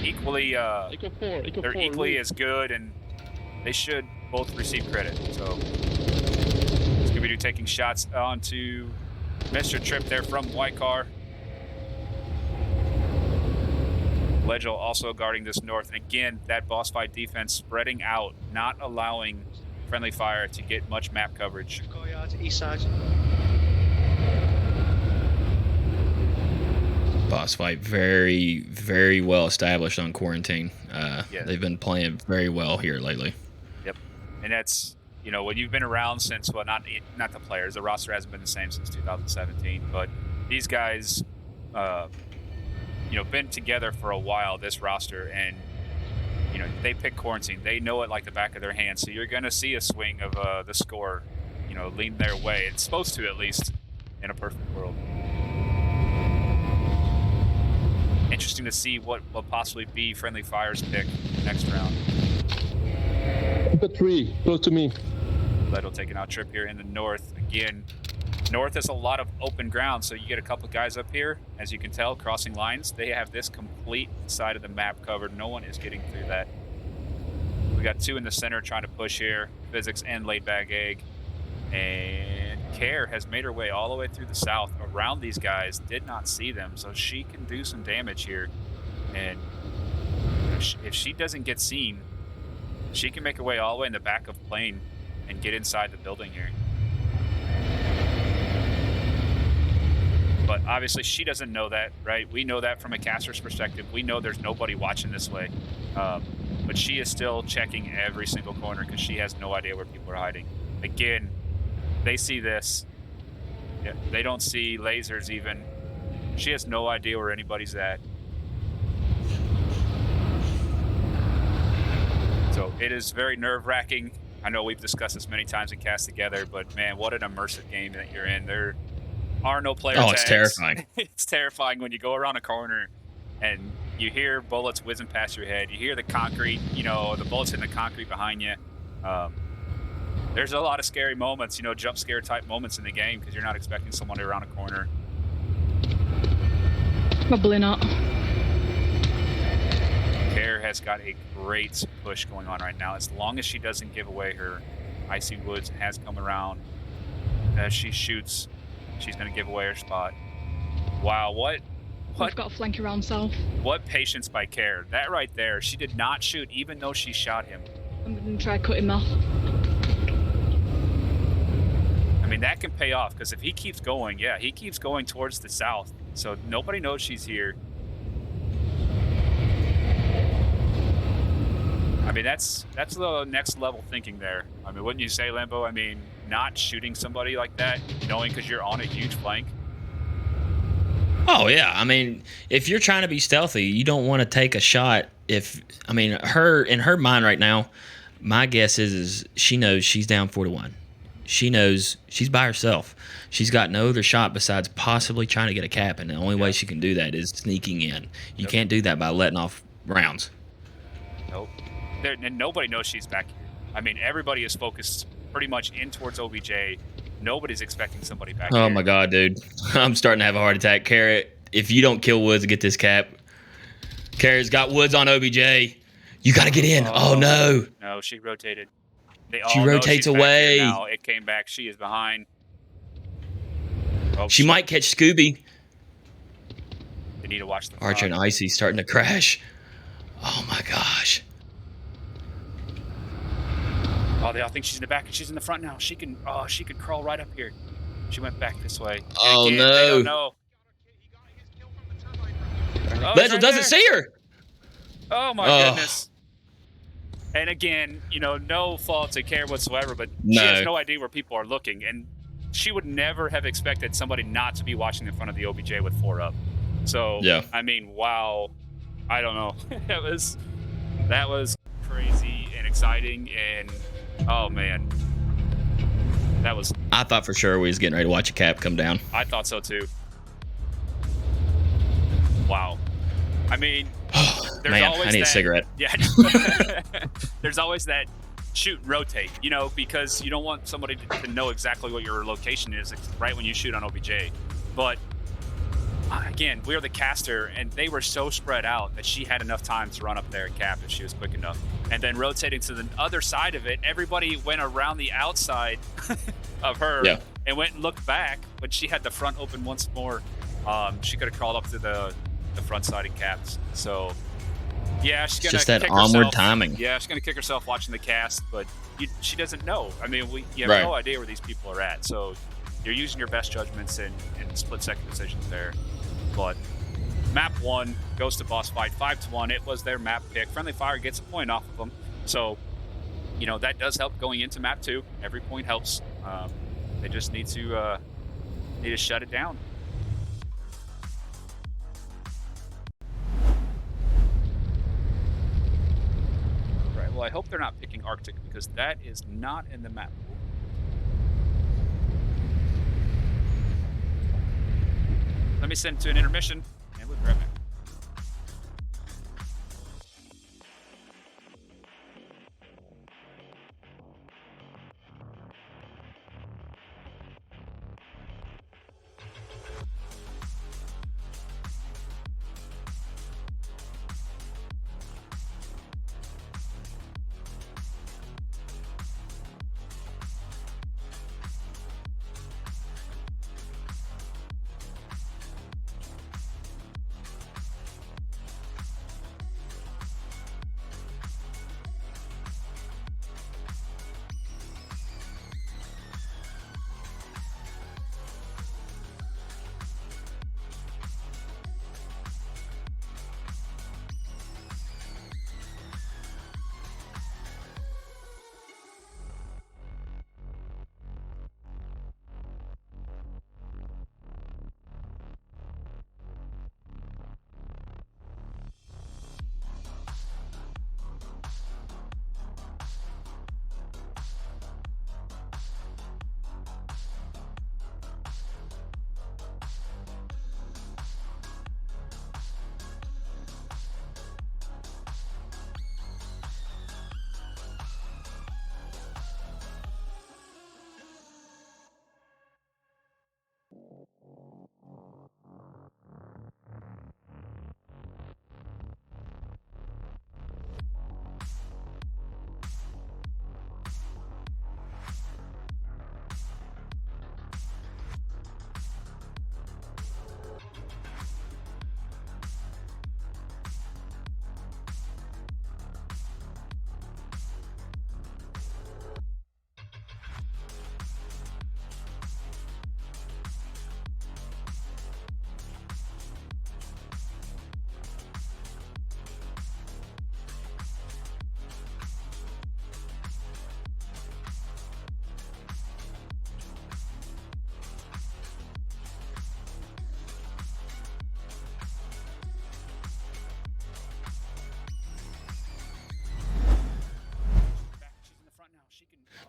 equally. They're equally as good, and they should both receive credit. So Scooby-Doo taking shots onto Mr. Trip there from White Car. Legel also guarding this north. And again, that boss fight defense spreading out, not allowing friendly fire to get much map coverage. East side. Boss fight very, very well established on quarantine. They've been playing very well here lately. Yep. And that's, when you've been around since, well, not the players, the roster hasn't been the same since 2017, but these guys, been together for a while, this roster, and, they pick quarantine. They know it like the back of their hand. So you're going to see a swing of the score, lean their way. It's supposed to, at least, in a perfect world. Interesting to see what will possibly be Friendly Fire's pick next round. Got 3, close to me. Leto taking out Trip here in the north. Again, north is a lot of open ground, so you get a couple guys up here, as you can tell, crossing lines. They have this complete side of the map covered. No one is getting through that. We got 2 in the center trying to push here, Physics and Laid Back Egg. And Care has made her way all the way through the south around these guys, did not see them, so she can do some damage here. And if she doesn't get seen, she can make her way all the way in the back of plane and get inside the building here. But obviously she doesn't know that, right? We know that from a caster's perspective. We know there's nobody watching this way. But she is still checking every single corner because she has no idea where people are hiding. Again, they see this. Yeah, they don't see lasers even. She has no idea where anybody's at. So it is very nerve-wracking. I know we've discussed this many times in Cast Together, but man, what an immersive game that you're in. There are no player tags. It's terrifying. It's terrifying when you go around a corner and you hear bullets whizzing past your head. You hear the concrete, the bullets in the concrete behind you. There's a lot of scary moments, jump scare type moments in the game because you're not expecting someone around a corner. Probably not. Care has got a great push going on right now. As long as she doesn't give away her Icy Woods has come around. As she shoots, she's going to give away her spot. Wow, what? We've got a flank around south. What patience by Care. That right there, she did not shoot even though she shot him. I'm going to try to cut him off. I mean, that can pay off because if he keeps going, he keeps going towards the south. So nobody knows she's here. I mean, that's the next level thinking there. I mean, wouldn't you say, Lambo? I mean, not shooting somebody like that, knowing because you're on a huge flank. Oh yeah, I mean, if you're trying to be stealthy, you don't want to take a shot. In her mind right now, my guess is she knows she's down 4-1. She knows she's by herself. She's got no other shot besides possibly trying to get a cap, and the only way she can do that is sneaking in. You can't do that by letting off rounds. Nope. And nobody knows she's back here. I mean, everybody is focused pretty much in towards OBJ. Nobody's expecting somebody back here. Oh my God, dude. I'm starting to have a heart attack. Carrot, if you don't kill Woods and get this cap, Carrot's got Woods on OBJ. You got to get in. Oh no. No, she rotated. They She all know rotates she's back here away. now. It came back. She is behind. Oh, She might catch Scooby. They need to watch the Archer and front. Icy starting to crash. Oh my gosh. Oh, they all think she's in the back, and she's in the front now. She can. Oh, she could crawl right up here. She went back this way. And Oh, again, no. They don't know. Oh, he's Leslie right doesn't there. see her. Oh my Oh. goodness. And again, no fault to care whatsoever, but No. she has no idea where people are looking, and she would never have expected somebody not to be watching in front of the OBJ with 4 up. So, Yeah. I mean, wow. I don't know. that was crazy and exciting, and oh man, that was. I thought for sure we was getting ready to watch a cap come down. I thought so too. Wow. I mean, there's Man, always I need that, a cigarette. Yeah. There's always that shoot and rotate, because you don't want somebody to know exactly what your location is right when you shoot on OBJ. But again, we are the caster, and they were so spread out that she had enough time to run up there and cap if she was quick enough. And then rotating to the other side of it, everybody went around the outside of her and went and looked back, but she had the front open once more. She could have crawled up to the front side and capped. So, yeah, she's It's gonna just that kick onward herself. timing. Yeah, she's gonna kick herself watching the cast, but she doesn't know. I mean, you have Right. no idea where these people are at. So you're using your best judgments and split-second decisions there. But map 1 goes to Bossfight 5-1. It was their map pick. Friendly Fire gets a point off of them. So, that does help going into map 2. Every point helps. They just need to shut it down. Right. Well, I hope they're not picking Arctic, because that is not in the map pool. Let me send to an intermission, and we'll be right back.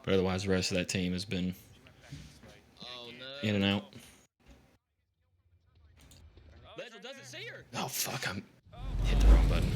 But otherwise, the rest of that team has been in and out. Leslie doesn't see her. Oh, fuck. I'm hit the wrong button.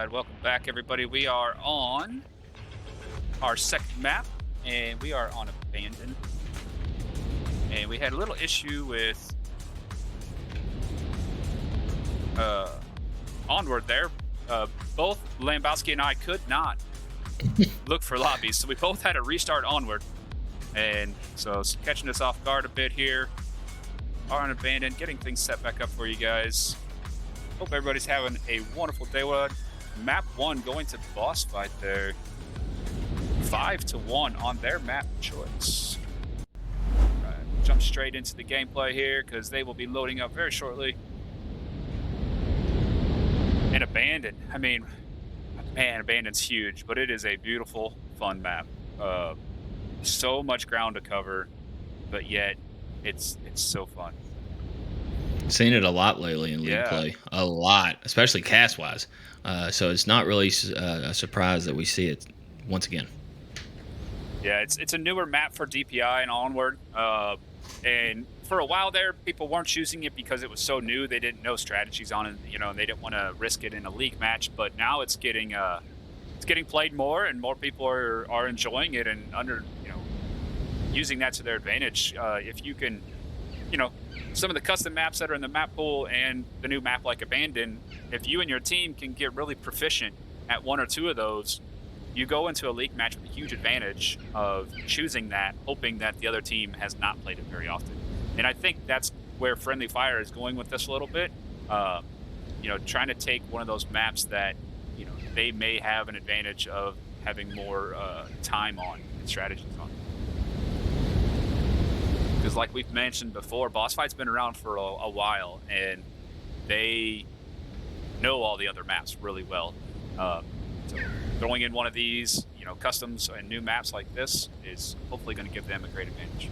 right, welcome back, everybody. We are on our second map, and we are on Abandon. And we had a little issue with Onward there. Both Lambowski and I could not look for lobbies, so we both had to restart Onward. And so it's catching us off guard a bit here. Are on Abandon, getting things set back up for you guys. Hope everybody's having a wonderful day. Map 1 going to Bossfight there. 5-1 on their map choice. All right, jump straight into the gameplay here because they will be loading up very shortly. And Abandon. I mean, man, Abandon's huge, but it is a beautiful, fun map. So much ground to cover, but yet it's so fun. Seen it a lot lately in league play, a lot, especially cast wise. So it's not really a surprise that we see it once again. Yeah, it's a newer map for DPI and Onward. And for a while there, people weren't choosing it because it was so new. They didn't know strategies on it, and they didn't want to risk it in a league match. But now it's getting played more, and more people are enjoying it and using that to their advantage. If you can, some of the custom maps that are in the map pool and the new map like Abandon, if you and your team can get really proficient at one or two of those, you go into a league match with a huge advantage of choosing that, hoping that the other team has not played it very often. And I think that's where Friendly Fire is going with this a little bit. Trying to take one of those maps that, they may have an advantage of having more time on and strategies on. Because like we've mentioned before, Bossfight's been around for a while, and they know all the other maps really well. So throwing in one of these, customs and new maps like this is hopefully going to give them a great advantage.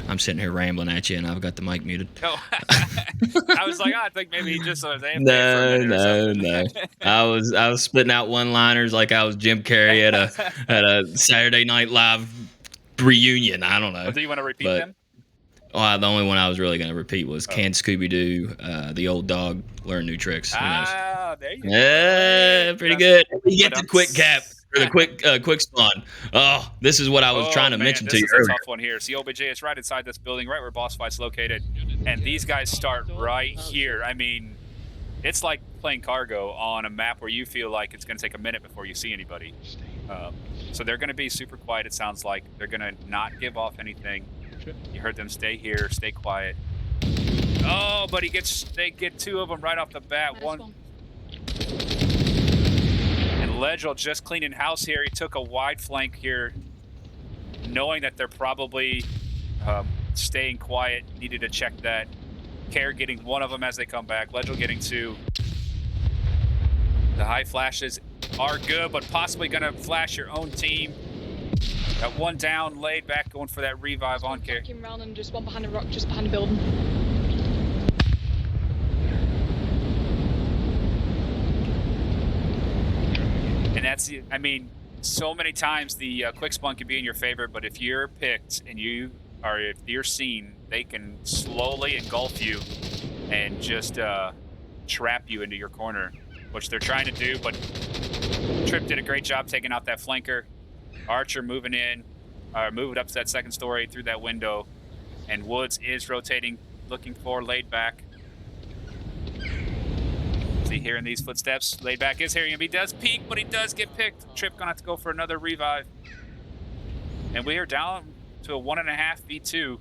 I'm sitting here rambling at you, and I've got the mic muted. Oh, I was like, I think maybe he just was AFK No. I was spitting out one-liners like I was Jim Carrey at a Saturday Night Live reunion. I don't know. Oh, do you want to repeat them? The only one I was really going to repeat was "Can Scooby-Doo, the old dog, learn new tricks?" Who knows? There you go. Yeah, pretty good. You get the quick cap. Or the quick spawn. Oh, this is what I was trying to mention to you earlier. This is a tough one here. See, OBJ is right inside this building, right where Bossfight's located. And these guys start right here. I mean, it's like playing cargo on a map where you feel like it's going to take a minute before you see anybody. So they're going to be super quiet, it sounds like. They're going to not give off anything. You heard them stay here, stay quiet. Oh, but they get two of them right off the bat. Nice one. Legel just cleaning house here. He took a wide flank here, knowing that they're probably staying quiet. Needed to check that. Care getting one of them as they come back. Legel getting two. The high flashes are good, but possibly going to flash your own team. Got one down, laid back, going for that revive on Care. Round and just one behind a rock, just behind the building. And that's, so many times the quick spawn can be in your favor, but if you're picked and if you're seen, they can slowly engulf you and just trap you into your corner, which they're trying to do, but Trip did a great job taking out that flanker. Archer moving up to that second story through that window, and Woods is rotating, looking for laid back. See, hearing these footsteps. Laid back is hearing him. He does peek, but he does get picked. Trip gonna have to go for another revive. And we are down to a 1.5 v2.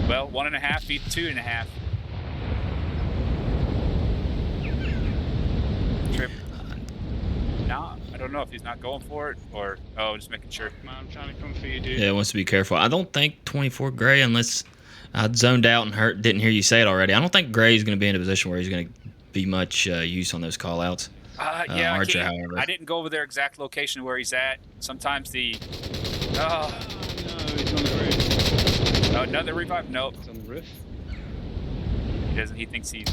Well, 1.5 v2.5. Trip. Nah, I don't know if he's not going for it or just making sure. I'm trying to come for you, dude. Yeah, wants to be careful. I don't think 24 Gray, unless I zoned out and didn't hear you say it already. I don't think Gray is going to be in a position where he's going to be much use on those call-outs. Yeah, Archer, however. I didn't go over their exact location where he's at. Sometimes the... No, he's on the roof. Another revive? Nope. He's on the roof. He thinks he's...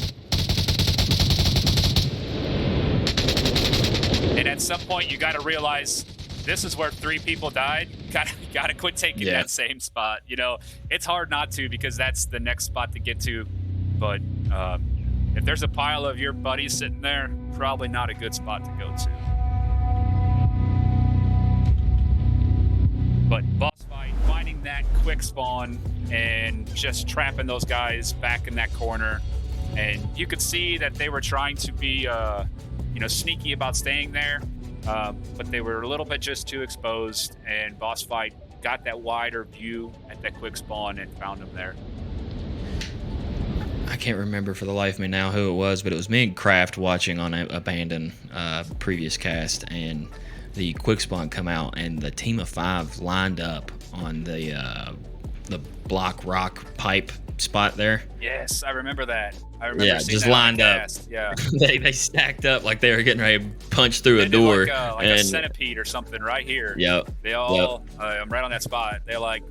And at some point, you got to realize this is where 3 people died. Gotta quit taking that same spot. You know, it's hard not to because that's the next spot to get to. But if there's a pile of your buddies sitting there, probably not a good spot to go to. But Bossfight, finding that quick spawn and just trapping those guys back in that corner. And you could see that they were trying to be, sneaky about staying there. But they were a little bit just too exposed, and Bossfight got that wider view at that quick spawn and found him there. I can't remember for the life of me now who it was, but it was me and Kraft watching on Abandon previous cast, and the quick spawn come out, and the team of 5 lined up on the block rock pipe spot there. Yes, I remember that. I remember yeah, seeing just that lined on up. cast. Yeah, they stacked up like they were getting ready to punch through a They did door. like a centipede or something right here. Yep. They all, I'm right on that spot. They're like,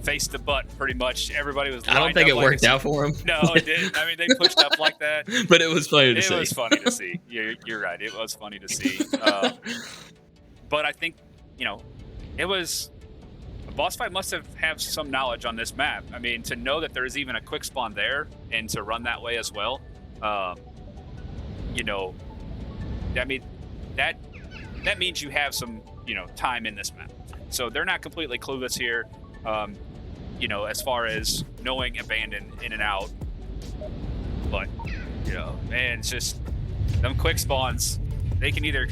face to butt pretty much. Everybody was. I don't think it worked out for them. No, it didn't. I mean, they pushed up like that. But it was funny to see. It was funny to see. You're right. It was funny to see. But I think, it was. Bossfight must have some knowledge on this map. I mean, to know that there is even a quick spawn there and to run that way as well. I mean, that means you have some, time in this map. So they're not completely clueless here. As far as knowing Abandon in and out. But, man, it's just them quick spawns. They can either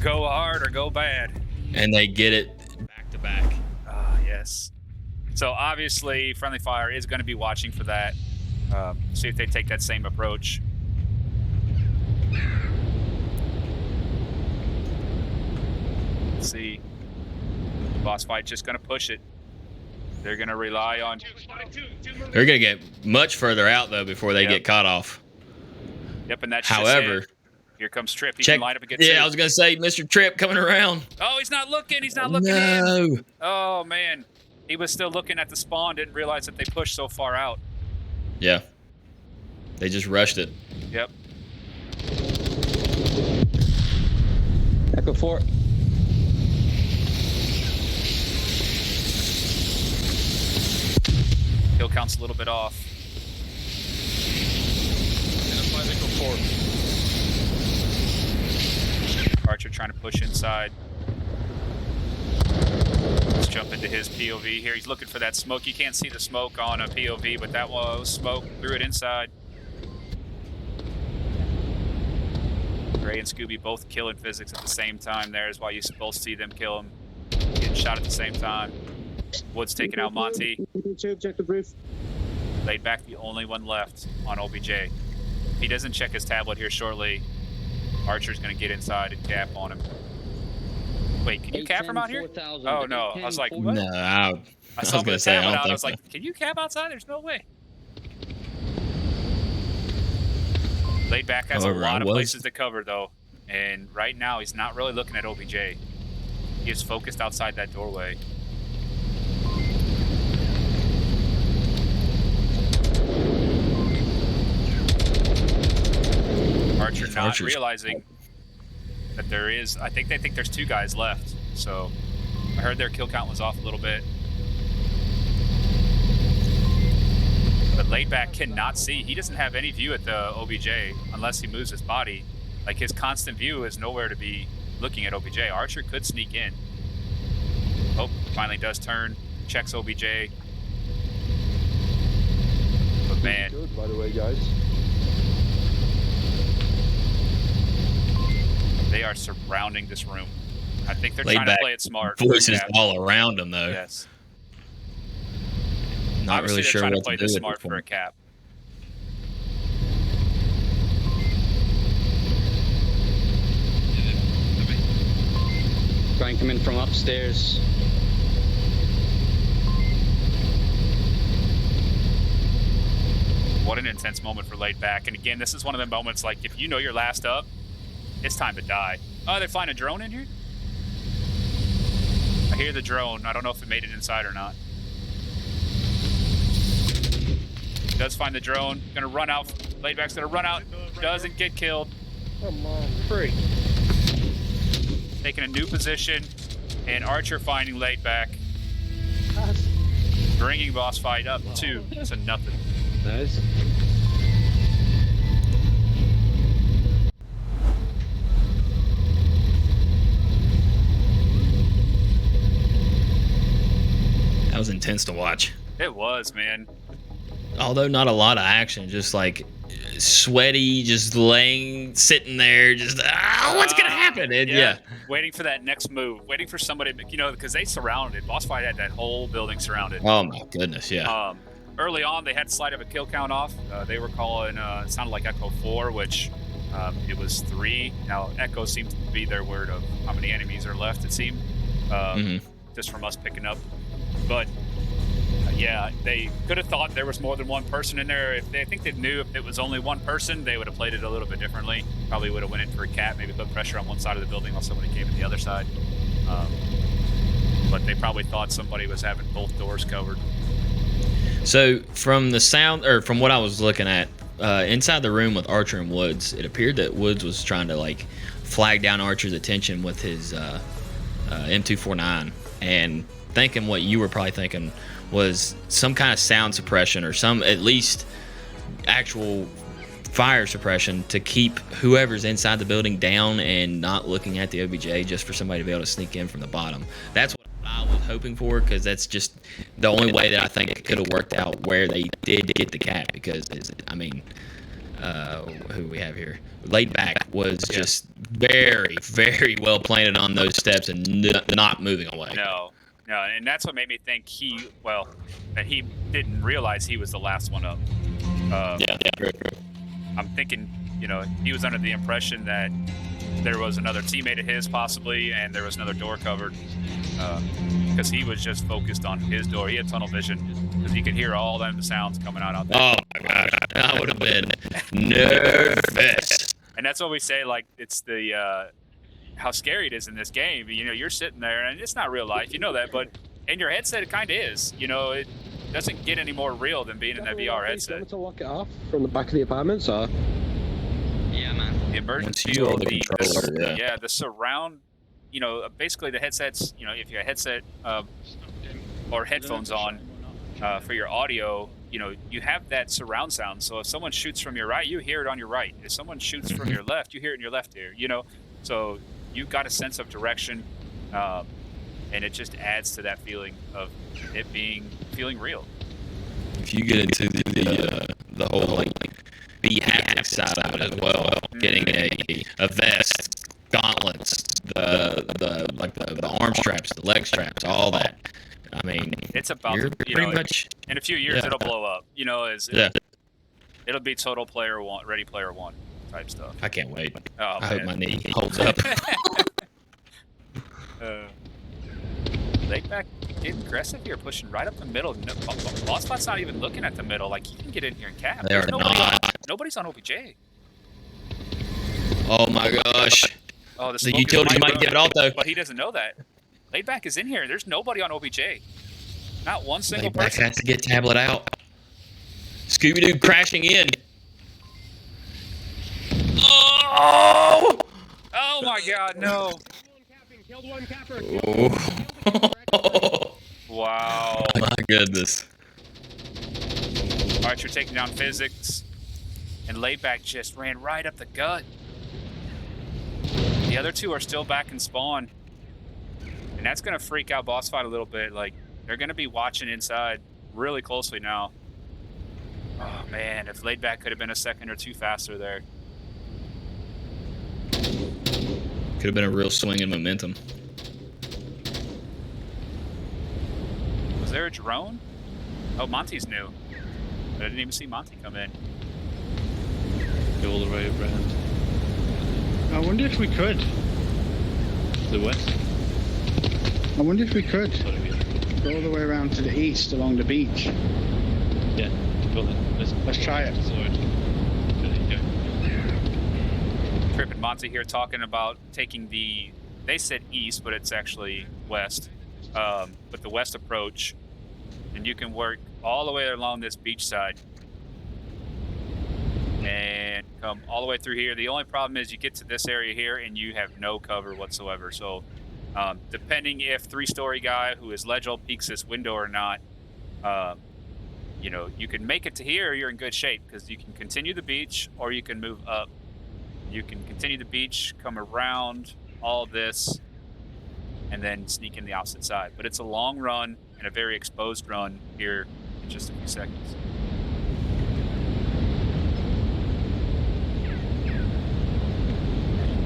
go hard or go bad. And they get it back to back. Yes. So obviously, Friendly Fire is going to be watching for that. See if they take that same approach. Let's see. Bossfight just going to push it. They're going to rely on. They're going to get much further out though before they get caught off. Yep, and that's however. Just it. Here comes Tripp. He can line up and get Yeah, two. I was going to say, Mr. Tripp coming around. Oh, he's not looking. He's not looking in. Oh, man. He was still looking at the spawn. Didn't realize that they pushed so far out. Yeah. They just rushed it. Yep. Echo 4. Kill count's a little bit off. Archer trying to push inside. Let's jump into his POV here. He's looking for that smoke. You can't see the smoke on a POV, but that was smoke. Threw it inside. Gray and Scooby both killing physics at the same time. There's why you both see them kill him. Getting shot at the same time. Woods taking out Monty. Laid back, the only one left on OBJ. If he doesn't check his tablet here shortly, Archer's going to get inside and cap on him. Wait, can you cap from out here? Oh, no. I was like, what? No, I saw was going to say, I don't think I was so. like, can you cap outside? There's no way. Laid back has a lot of places to cover, though. And right now, he's not really looking at OBJ. He is focused outside that doorway. Archer not realizing that there is, I think they think there's 2 guys left. So I heard their kill count was off a little bit. But Laidback cannot see. He doesn't have any view at the OBJ unless he moves his body. Like his constant view is nowhere to be looking at OBJ. Archer could sneak in. Oh, finally does turn, checks OBJ. But man. Good, by the way, guys. They are surrounding this room. I think they're trying to play it smart. Voices all around them, though. Yes. Not Obviously, really sure they're trying what to play to do this with smart it for a cap. Brian coming from upstairs. What an intense moment for Laid Back. And again, this is one of the moments like if you know you're last up, it's time to die. Oh, they're flying a drone in here? I hear the drone. I don't know if it made it inside or not. Does find the drone. Gonna run out. Laid Back's gonna run out. Doesn't get killed. Come on, free. taking a new position, and Archer finding laid back, bringing Bossfight up 2-0. Nice. That was intense to watch. It was, man. Although not a lot of action, just like sweaty, just sitting there, just what's gonna happen? And, yeah. Waiting for that next move, waiting for somebody, because they surrounded. Bossfight had that whole building surrounded. Oh my goodness, yeah. Early on, they had slight of a kill count off. They were calling, it sounded like Echo 4, which it was 3. Now, Echo seems to be their word of how many enemies are left, it seemed, just from us picking up. But yeah, they could have thought there was more than one person in there. I think they knew if it was only one person, they would have played it a little bit differently. Probably would have went in for a cat, maybe put pressure on one side of the building while somebody came in the other side. But they probably thought somebody was having both doors covered. So from the sound, or from what I was looking at, inside the room with Archer and Woods, it appeared that Woods was trying to like flag down Archer's attention with his M249, and thinking what you were probably thinking was some kind of sound suppression or some at least actual fire suppression to keep whoever's inside the building down and not looking at the OBJ, just for somebody to be able to sneak in from the bottom. That's what I was hoping for, because that's just the only way that I think it could have worked out where they did get the cat, because I mean, who we have here, laid back was just very, very well planted on those steps and not moving away. No, and that's what made me think that he didn't realize he was the last one up. Yeah, very true. I'm thinking, he was under the impression that there was another teammate of his possibly, and there was another door covered, because he was just focused on his door. He had tunnel vision, because he could hear all them sounds coming out there. Oh my gosh, I would have been nervous. And that's what we say, like, it's the how scary it is in this game. You're sitting there, and it's not real life, that, but in your headset it kind of is. It doesn't get any more real than being in that VR headset. To lock it off from the back of the apartments, or? Yeah, man. The emergency Once you hold the controller, yeah, the surround, basically the headsets, if you have a headset or headphones on for your audio, you have that surround sound. So if someone shoots from your right, you hear it on your right. If someone shoots from your left, you hear it in your left ear, So you've got a sense of direction, and it just adds to that feeling of it feeling real. If you get into the whole like be haptic side of it as well, getting a vest, gauntlets, the arm straps, the leg straps, all that. I mean, it's about pretty much in a few years it'll blow up. It'll be total player one, Ready Player One type stuff. I can't wait. Oh, I hope my knee holds up. Laid back, getting aggressive here, pushing right up the middle. Bossfight's not even looking at the middle. Like, he can get in here and cap. They are not. Nobody's on OBJ. Oh my gosh. Oh, the utility might get it off though. But he doesn't know that. Laid back is in here. There's nobody on OBJ. Not one single Laid back person. has to get tablet out. Scooby-Doo crashing in. Oh! Oh my God, no. Killed one capper. Oh. Wow. My goodness. All right, you're taking down physics. And Layback just ran right up the gut. The other two are still back in spawn. And that's going to freak out Bossfight a little bit. Like, they're going to be watching inside really closely now. Oh, man, if Laidback could have been a second or two faster there. Could have been a real swing in momentum. Was there a drone? Oh, Monty's new. I didn't even see Monty come in. Go all the way around. I wonder if we could. The west? I wonder if we could Sorry, yeah. go all the way around to the east along the beach. Yeah, go then. Let's try it. Sword. There you go. Trip and Monty here talking about taking they said east, but it's actually west. But the west approach, and you can work all the way along this beach side. And come all the way through here. The only problem is you get to this area here and you have no cover whatsoever. So depending if 3-story guy who is Legel peeks this window or not, you know, you can make it to here, you're in good shape because you can continue the beach or you can move up. You can continue the beach, come around all this, and then sneak in the opposite side. But it's a long run and a very exposed run here in just a few seconds.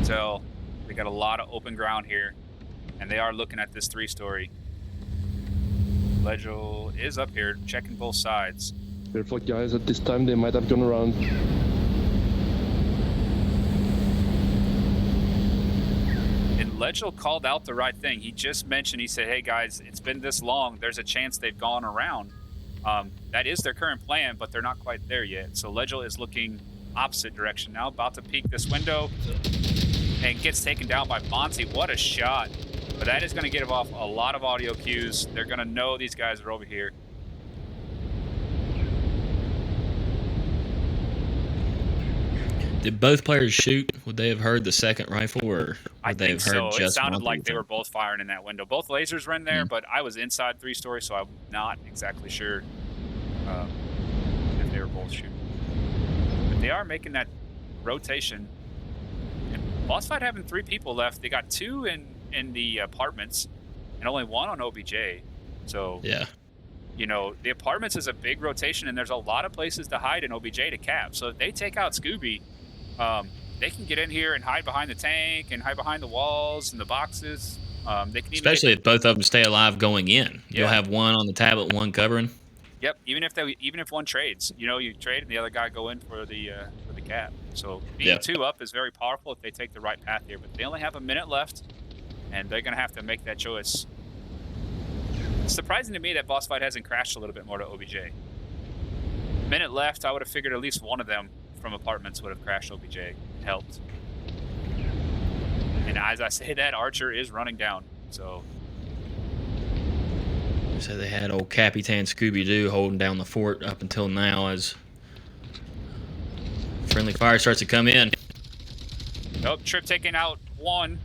So they got a lot of open ground here, and they are looking at this 3-story. Legel is up here checking both sides. Careful, guys. At this time, they might have gone around. And Legel called out the right thing. He just mentioned, he said, hey guys, it's been this long. There's a chance they've gone around. That is their current plan, but they're not quite there yet. So Legel is looking opposite direction now, about to peek this window and gets taken down by Monty. What a shot. But that is going to give off a lot of audio cues. They're going to know these guys are over here. Did both players shoot? Would they have heard the second rifle, or I would they think have heard so. just It sounded one like they thing? were both firing in that window. Both lasers were in there, but I was inside 3-story, so I'm not exactly sure if they were both shooting. But they are making that rotation. And Bossfight having 3 people left. They got 2 in the apartments and only 1 on OBJ. So, Yeah. you know, the apartments is a big rotation, and there's a lot of places to hide in OBJ to cap. So if they take out Scooby, they can get in here and hide behind the tank and hide behind the walls and the boxes. They can even Especially if both of them stay alive going in. You'll Yeah. have one on the tablet, one covering. Yep, even if one trades, you know, you trade and the other guy go in for the cap. So being 2 up is very powerful if they take the right path here. But they only have a minute left, and they're gonna have to make that choice. It's surprising to me that Bossfight hasn't crashed a little bit more to OBJ. Minute left, I would have figured at least one of them from apartments would have crashed OBJ and helped. And as I say that, Archer is running down. So So they had old Capitan Scooby-Doo holding down the fort up until now as friendly fire starts to come in. nope, Trip taking out 1.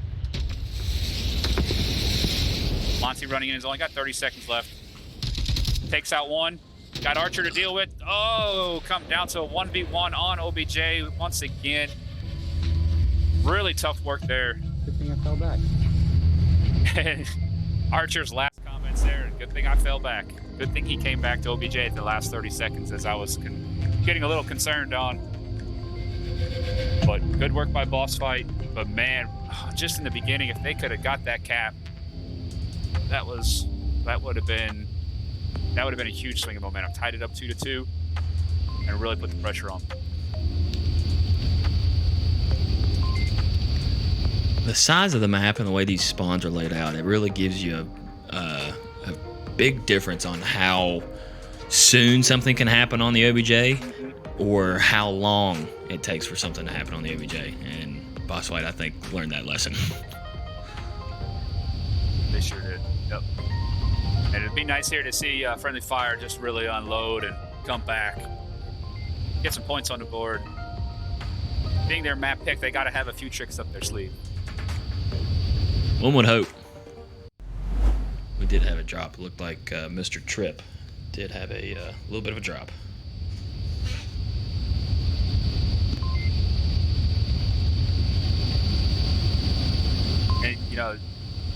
Monty running in, has only got 30 seconds left. Takes out 1. Got Archer to deal with. Oh, come down to a 1v1 on OBJ once again. Really tough work there. Good thing I fell back. Archer's last comments there. Good thing I fell back. Good thing he came back to OBJ at the last 30 seconds as I was getting a little concerned on. But good work by Bossfight. But man, just in the beginning, if they could have got that cap, that would have been a huge swing of momentum. Tied it up 2-2 and really put the pressure on. The size of the map and the way these spawns are laid out, it really gives you a big difference on how soon something can happen on the OBJ or how long it takes for something to happen on the OBJ. And Bossfight, I think, learned that lesson. They sure did. Yep. And it'd be nice here to see Friendly Fire just really unload and come back. Get some points on the board. Being their map pick, they got to have a few tricks up their sleeve. One would hope. We did have a drop. It looked like Mr. Tripp did have a little bit of a drop. And, you know,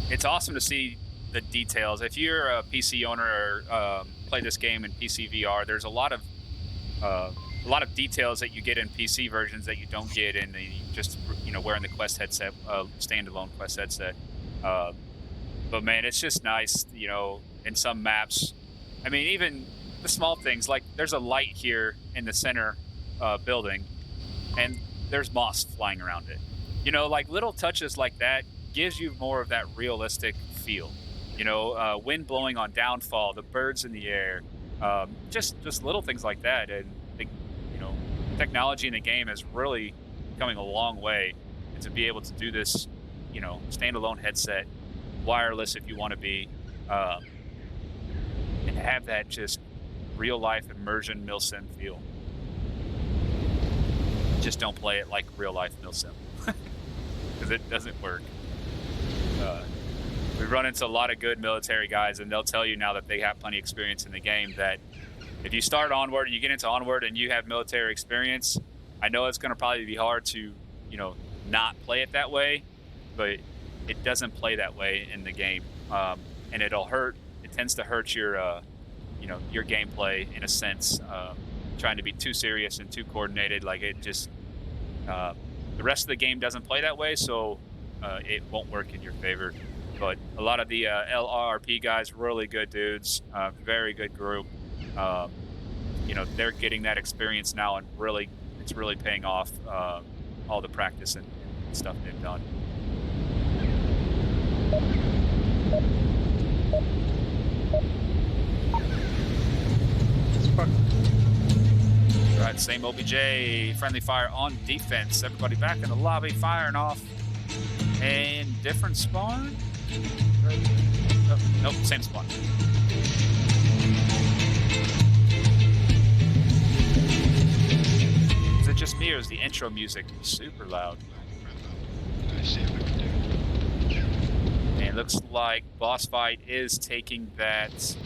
it's awesome to see the details. If you're a PC owner or play this game in PC VR, there's a lot of details that you get in PC versions that you don't get in the wearing the Quest headset, standalone Quest headset. But man, it's just nice, you know, in some maps. I mean, even the small things, like there's a light here in the center building, and there's moss flying around it. You know, like little touches like that gives you more of that realistic feel. You know, wind blowing on downfall, the birds in the air, just little things like that. And you know, technology in the game is really coming a long way. And to be able to do this, you know, standalone headset, wireless if you want to be, and have that just real life immersion milsim feel. just don't play it like real life milsim, because it doesn't work. We run into a lot of good military guys, and they'll tell you now that they have plenty of experience in the game that if you start Onward and you get into Onward and you have military experience, I know it's going to probably be hard to, not play it that way, but it doesn't play that way in the game, and it'll hurt. It tends to hurt your, your gameplay in a sense. Trying to be too serious and too coordinated, like it just the rest of the game doesn't play that way, so it won't work in your favor. But a lot of the LRP guys, really good dudes, very good group. They're getting that experience now, and it's really paying off, all the practice and stuff they've done. All right, same OBJ, friendly fire on defense. Everybody back in the lobby, firing off. And different spawn? Oh, nope, same spawn. Is it just me, or is the intro music super loud? And it looks like Bossfight is taking that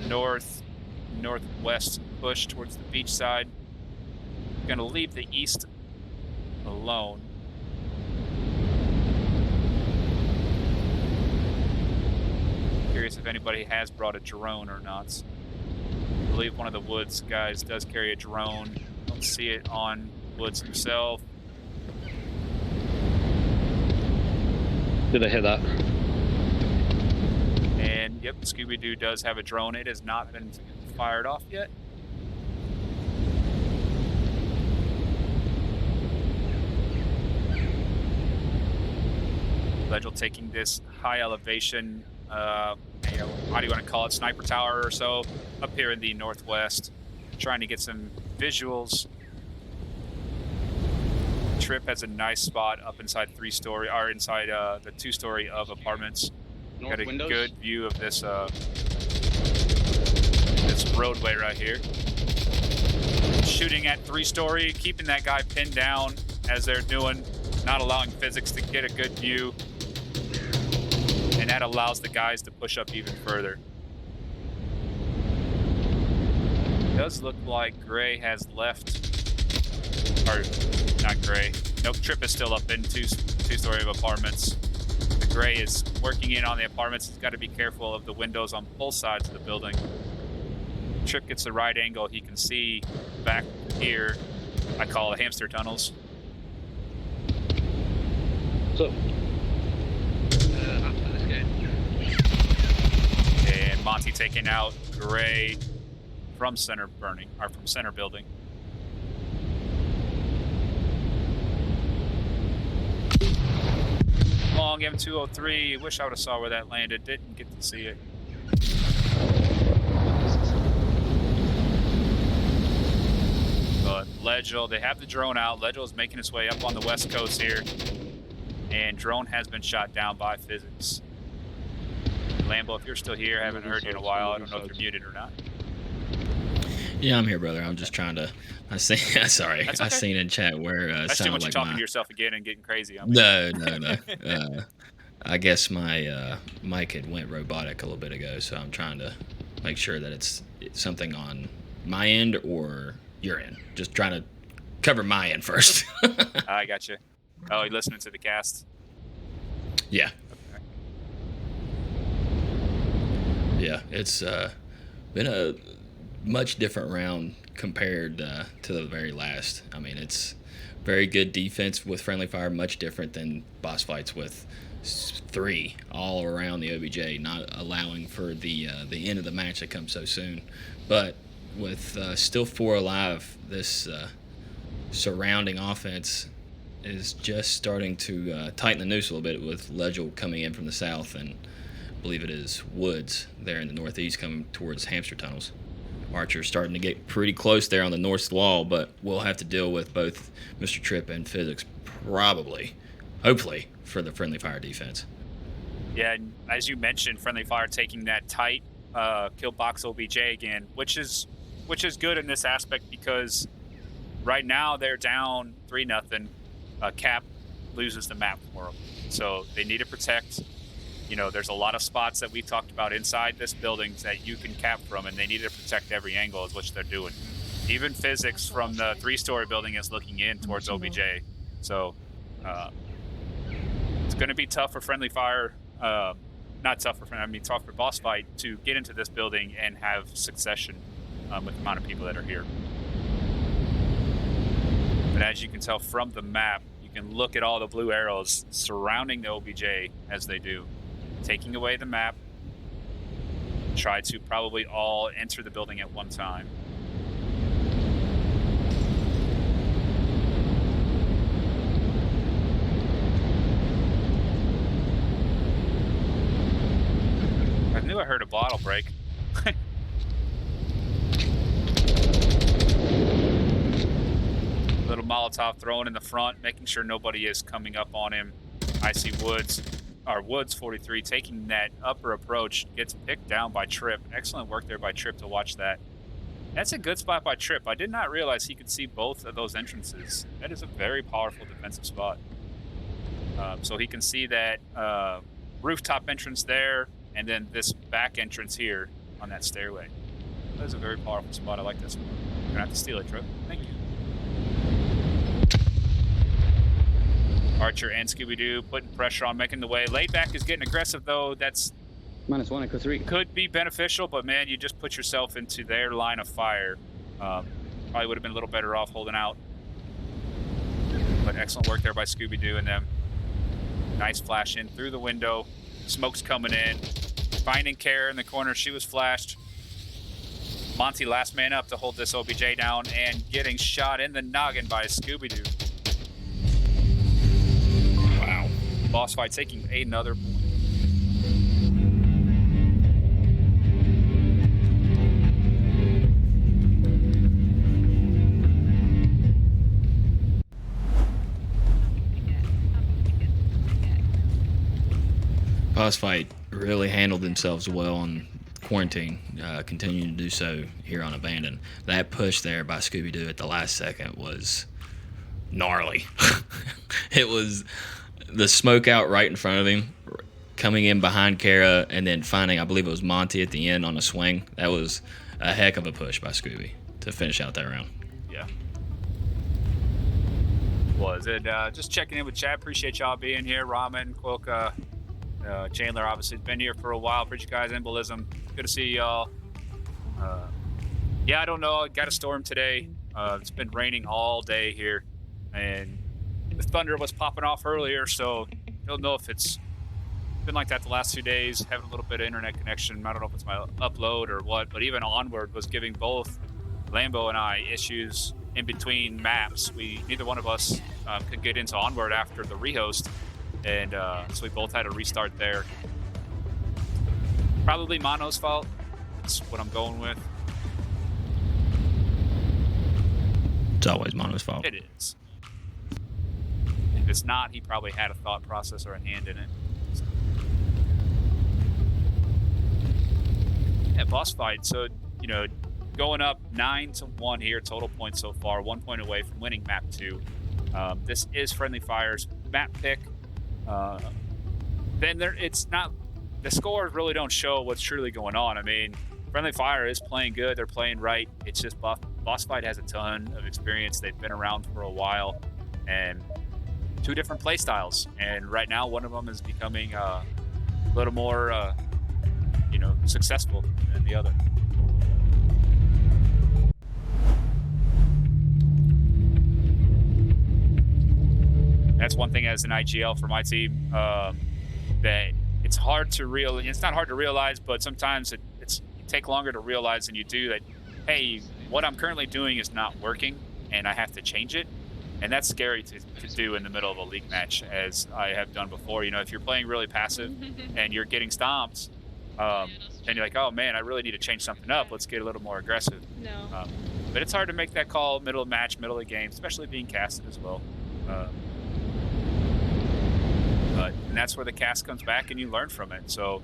northwest push towards the beach side. Going to leave the east alone. Curious if anybody has brought a drone or not. I believe one of the Woods guys does carry a drone. Don't see it on Woods himself. Did I hear that? And yep, Scooby-Doo does have a drone. It has not been fired off yet. Legel taking this high elevation, how do you want to call it, sniper tower or so, up here in the northwest, trying to get some visuals. Trip has a nice spot up inside inside the 2-story of apartments. North Got a windows. good view of this this roadway right here. Shooting at 3-story, keeping that guy pinned down as they're doing, not allowing physics to get a good view. And that allows the guys to push up even further. It does look like Gray has left, or not Gray. Nope, Trip is still up in 2-story of apartments. The Gray is working in on the apartments. He's got to be careful of the windows on both sides of the building. Trip gets the right angle. He can see back here. I call it hamster tunnels. So, After this game. And Monty taking out Gray from center building. Long M203. Wish I would have saw where that landed. Didn't get to see it. But Legel, they have the drone out. Legel is making its way up on the west coast here. And drone has been shot down by physics. Lambo, if you're still here, I haven't heard you in a while. I don't know if you're muted or not. Yeah, I'm here, brother. I'm just trying to. Sorry, That's okay. I seen in chat where I still sounded want you like talking my. to yourself again and getting crazy. No. I guess my mic had went robotic a little bit ago, so I'm trying to make sure that it's something on my end or your end. Just trying to cover my end first. I got you. Oh, you're listening to the cast? Yeah. Okay. Yeah, it's been a much different round compared to the very last. I mean, it's very good defense with friendly fire, much different than boss fights with 3 all around the OBJ, not allowing for the end of the match that comes so soon. But with still 4 alive, this surrounding offense is just starting to tighten the noose a little bit, with Legel coming in from the south, and I believe it is Woods there in the northeast coming towards hamster tunnels. Archer's starting to get pretty close there on the north wall, but we'll have to deal with both Mr. Tripp and Physics hopefully, for the friendly fire defense. Yeah, and as you mentioned, friendly fire taking that tight kill box OBJ again, which is good in this aspect because right now they're down 3-0. Cap loses the map for them, so they need to protect. There's a lot of spots that we talked about inside this building that you can cap from, and they need to protect every angle, is which they're doing. Even physics from the 3-story building is looking in towards OBJ. So it's going to be tough for friendly fire. Not tough for tough for Bossfight to get into this building and have succession with the amount of people that are here. But as you can tell from the map, you can look at all the blue arrows surrounding the OBJ as they do. Taking away the map, try to probably all enter the building at one time. I knew I heard a bottle break. Little Molotov thrown in the front, making sure nobody is coming up on him. I see Woods 43 taking that upper approach, gets picked down by Trip. Excellent work there by Trip to watch that. That's a good spot by Trip. I did not realize he could see both of those entrances. That is a very powerful defensive spot. So he can see that rooftop entrance there, and then this back entrance here on that stairway. That is a very powerful spot. I like this one. You're gonna have to steal it, Trip. Thank you. Archer and Scooby-Doo putting pressure on, making the way. Laidback is getting aggressive, though. That's -1, echo 3. could be beneficial, but man, you just put yourself into their line of fire. Probably would have been a little better off holding out. But excellent work there by Scooby-Doo and them. Nice flash in through the window. Smoke's coming in. Finding Kara in the corner. She was flashed. Monty last man up to hold this OBJ down and getting shot in the noggin by Scooby-Doo. Wow. Bossfight taking another point. Bossfight really handled themselves well on quarantine, continuing to do so here on Abandon. That push there by Scooby-Doo at the last second was gnarly. It was the smoke out right in front of him, coming in behind Kara, and then finding, I believe it was Monty at the end on a swing. That was a heck of a push by Scooby to finish out that round. Yeah. Was it just checking in with chat? Appreciate y'all being here. Ramen, Quilka, Chandler obviously has been here for a while. Appreciate you guys. Embolism. Good to see y'all. Yeah, I don't know. Got a storm today. It's been raining all day here, and the thunder was popping off earlier, so don't know if it's been like that the last 2 days. Having a little bit of internet connection. I don't know if it's my upload or what, but even Onward was giving both Lambo and I issues in between maps. Neither one of us could get into Onward after the rehost, and so we both had to restart there. Probably Mono's fault. That's what I'm going with. It's always Mono's fault. It is. If it's not, he probably had a thought process or a hand in it. Yeah, Bossfight. So, going up 9-1 here, total points so far, 1 point away from winning map 2. This is Friendly Fire's map pick. Then it's not, the scores really don't show what's truly going on. I mean, Friendly Fire is playing good. They're playing right. It's just Bossfight has a ton of experience. They've been around for a while, and 2 different play styles. And right now, one of them is becoming a little more, successful than the other. That's one thing as an IGL for my team, that it's hard to it's not hard to realize, but sometimes it take longer to realize than you do that, hey, what I'm currently doing is not working and I have to change it. And that's scary to do in the middle of a league match, as I have done before. If you're playing really passive and you're getting stomped, and you're like, oh man, I really need to change something up. Let's get a little more aggressive. No. But it's hard to make that call middle of match, middle of game, especially being casted as well. And that's where the cast comes back and you learn from it. So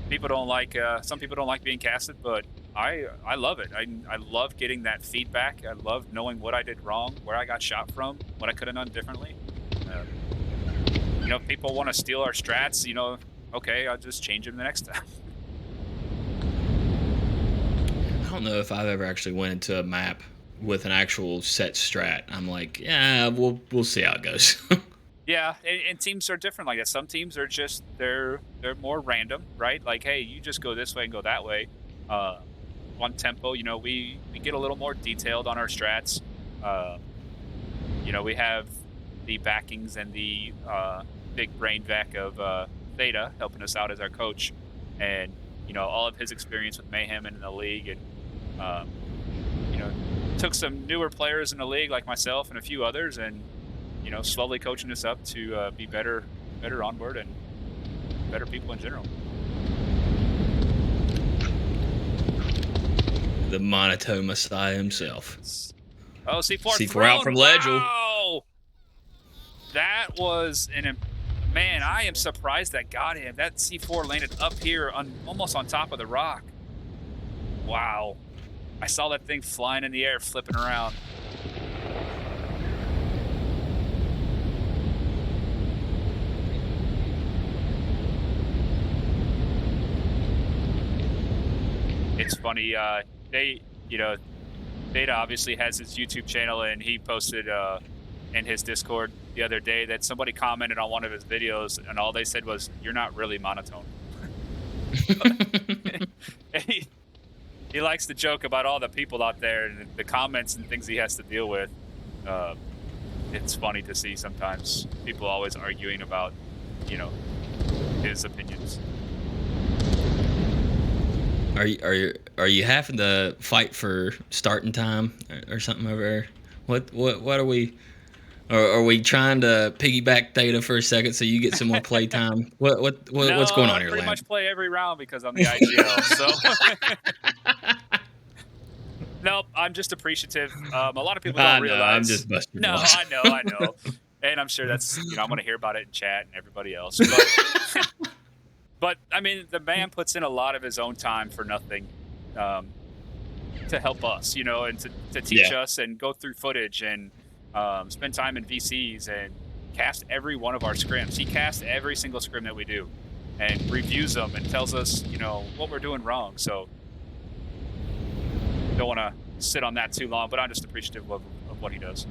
people don't like, some people don't like being casted, but I love it. I love getting that feedback. I love knowing what I did wrong, where I got shot from, what I could have done differently. You know, if people want to steal our strats, you know, okay, I'll just change them the next time. I don't know if I've ever actually went into a map with an actual set strat. I'm like, yeah, we'll see how it goes. Yeah, and teams are different like that. Some teams are just they're more random, right? Like, hey, you just go this way and go that way. On tempo, you know, we get a little more detailed on our strats. You know, we have the backings and the big brain vac of Theta helping us out as our coach, and you know, all of his experience with Mayhem and in the league, and you know, took some newer players in the league like myself and a few others, and you know, slowly coaching us up to be better onboard and better people in general. The monotone messiah himself. Oh, C4 C4 out from Ledge. Wow! That was man, I am surprised that got him. That C4 landed up here almost on top of the rock. Wow. I saw that thing flying in the air, flipping around. It's funny, Data obviously has his YouTube channel, and he posted in his Discord the other day that somebody commented on one of his videos, and all they said was, "You're not really monotone." he likes to joke about all the people out there and the comments and things he has to deal with. It's funny to see sometimes people always arguing about, you know, his opinions. Are you having to fight for starting time or something over there? What are we? Are we trying to piggyback Theta for a second so you get some more play time? What's going on here, I pretty Lamb? much play every round because I'm the IGL. So nope, I'm just appreciative. A lot of people don't realize. I'm just busting. No, I know, and I'm sure that's, you know, I'm gonna hear about it in chat and everybody else. But I mean, the man puts in a lot of his own time for nothing, to help us, you know, and to teach us and go through footage and spend time in VCs and cast every one of our scrims. He casts every single scrim that we do and reviews them and tells us, you know, what we're doing wrong. So don't want to sit on that too long, but I'm just appreciative of what he does.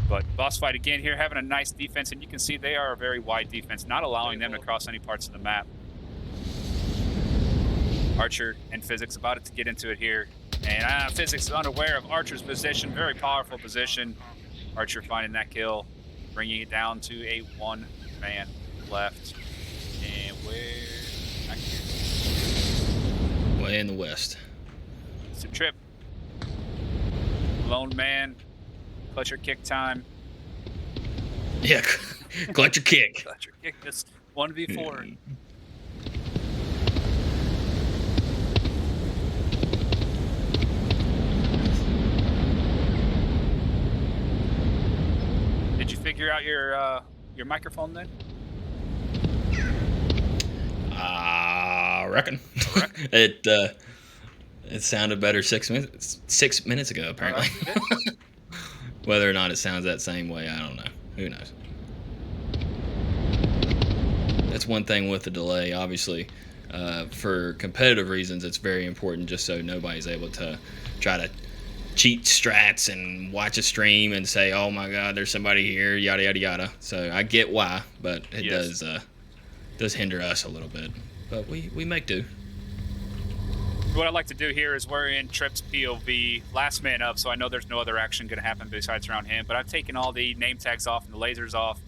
But Bossfight again here, having a nice defense, and you can see they are a very wide defense, not allowing them to cross any parts of the map. Archer and Physics about to get into it here. And Physics is unaware of Archer's position, very powerful position. Archer finding that kill, bringing it down to a one-man left. And where? Back here. Way in the west. It's a trip. Lone man. Clutch your kick time. Yeah, clutch your kick. Clutch your kick. This 1v4. Did you figure out your microphone then? I reckon. It sounded better 6 minutes ago, apparently. Right. Whether or not it sounds that same way, I don't know. Who knows? That's one thing with the delay. Obviously, for competitive reasons, it's very important just so nobody's able to try to cheat strats and watch a stream and say, oh my God, there's somebody here, yada, yada, yada. So I get why, but it does hinder us a little bit. But we make do. What I'd like to do here is we're in Trip's POV, last man up, so I know there's no other action going to happen besides around him, but I've taken all the name tags off and the lasers off,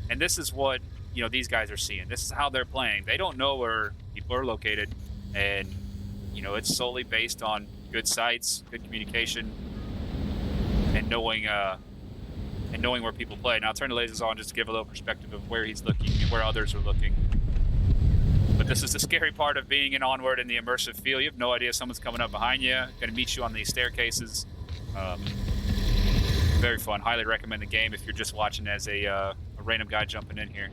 and this is what, you know, these guys are seeing. This is how they're playing. They don't know where people are located, and, you know, it's solely based on good sights, good communication, and knowing where people play. Now, I'll turn the lasers on just to give a little perspective of where he's looking and where others are looking. But this is the scary part of being in Onward in the immersive feel. You have no idea if someone's coming up behind you, going to meet you on these staircases. Very fun. Highly recommend the game if you're just watching as a random guy jumping in here.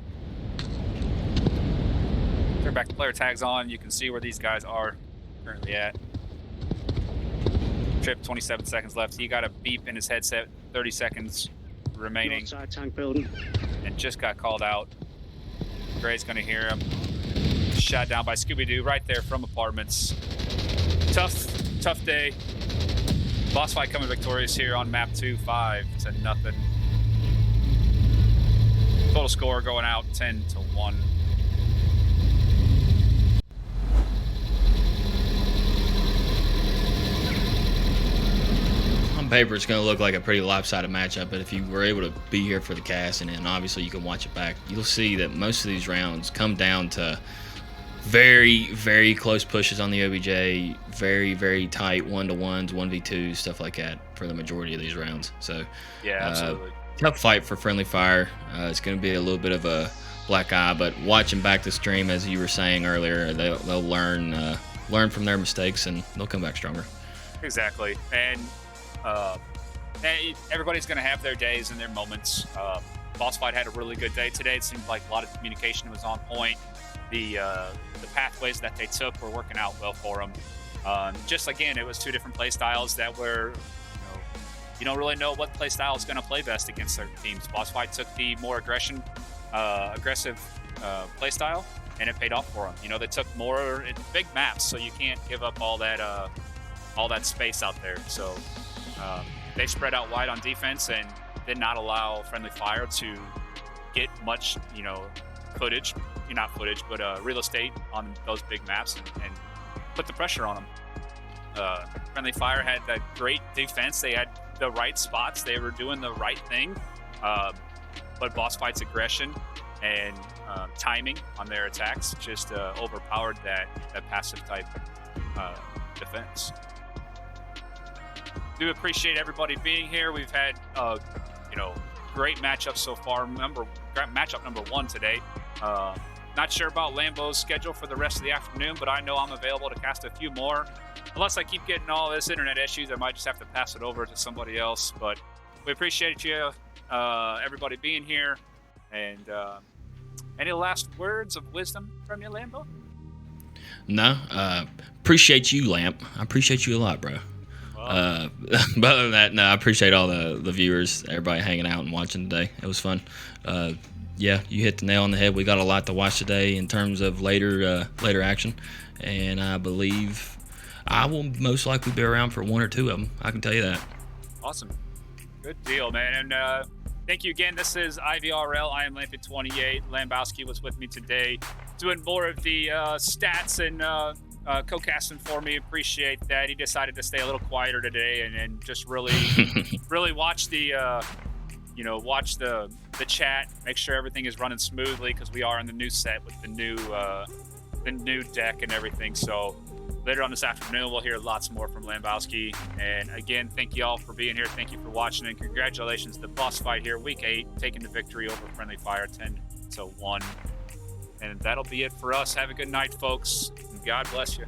Turn back the player tags on. You can see where these guys are currently at. Trip, 27 seconds left. He got a beep in his headset, 30 seconds remaining, Side tank building. and just got called out. Gray's gonna hear him. Shot down by Scooby-Doo right there from apartments. Tough day. Bossfight coming victorious here on map 2, 5-0. Total score going out 10-1. On paper, it's going to look like a pretty lopsided matchup, but if you were able to be here for the cast, and then obviously you can watch it back, you'll see that most of these rounds come down to very, very close pushes on the OBJ, very, very tight 1-to-1s, 1v2s, stuff like that for the majority of these rounds. So, Yeah, absolutely. Tough fight for Friendly Fire. It's going to be a little bit of a black eye, but watching back the stream, as you were saying earlier, they'll learn from their mistakes, and they'll come back stronger. Exactly. And everybody's going to have their days and their moments. Bossfight had a really good day today. It seemed like a lot of communication was on point. The pathways that they took were working out well for them. Just again, it was two different play styles that were, you don't really know what play style is going to play best against certain teams. Bossfight took the more aggressive play style, and it paid off for them. They took more big maps, so you can't give up all that space out there. So they spread out wide on defense and did not allow Friendly Fire to get much, footage. Not footage, but real estate on those big maps and put the pressure on them. Friendly Fire had that great defense. They had the right spots. They were doing the right thing. But Bossfight's aggression and timing on their attacks just overpowered that passive type defense. Do appreciate everybody being here. We've had great matchups so far. Matchup number 1 today. Not sure about Lambo's schedule for the rest of the afternoon, but I know I'm available to cast a few more. Unless I keep getting all this internet issues, I might just have to pass it over to somebody else. But we appreciate you, everybody being here. And any last words of wisdom from you, Lambo? No, appreciate you, Lamp. I appreciate you a lot, bro. Wow. But other than that, no, I appreciate all the viewers, everybody hanging out and watching today. It was fun. Yeah, you hit the nail on the head. We got a lot to watch today in terms of later action, and I believe I will most likely be around for 1 or 2 of them. I can tell you that. Awesome. Good deal, man. And thank you again. This is IVRL. I am Lampy28. Lambowski was with me today doing more of the stats and co-casting for me. Appreciate that. He decided to stay a little quieter today and just really, really watch the chat, make sure everything is running smoothly, because we are in the new set with the new deck and everything. So later on this afternoon, we'll hear lots more from Lambowski. And again, thank you all for being here. Thank you for watching, and congratulations to Bossfight here, week 8, taking the victory over Friendly Fire 10-1. And that'll be it for us. Have a good night, folks. And God bless you.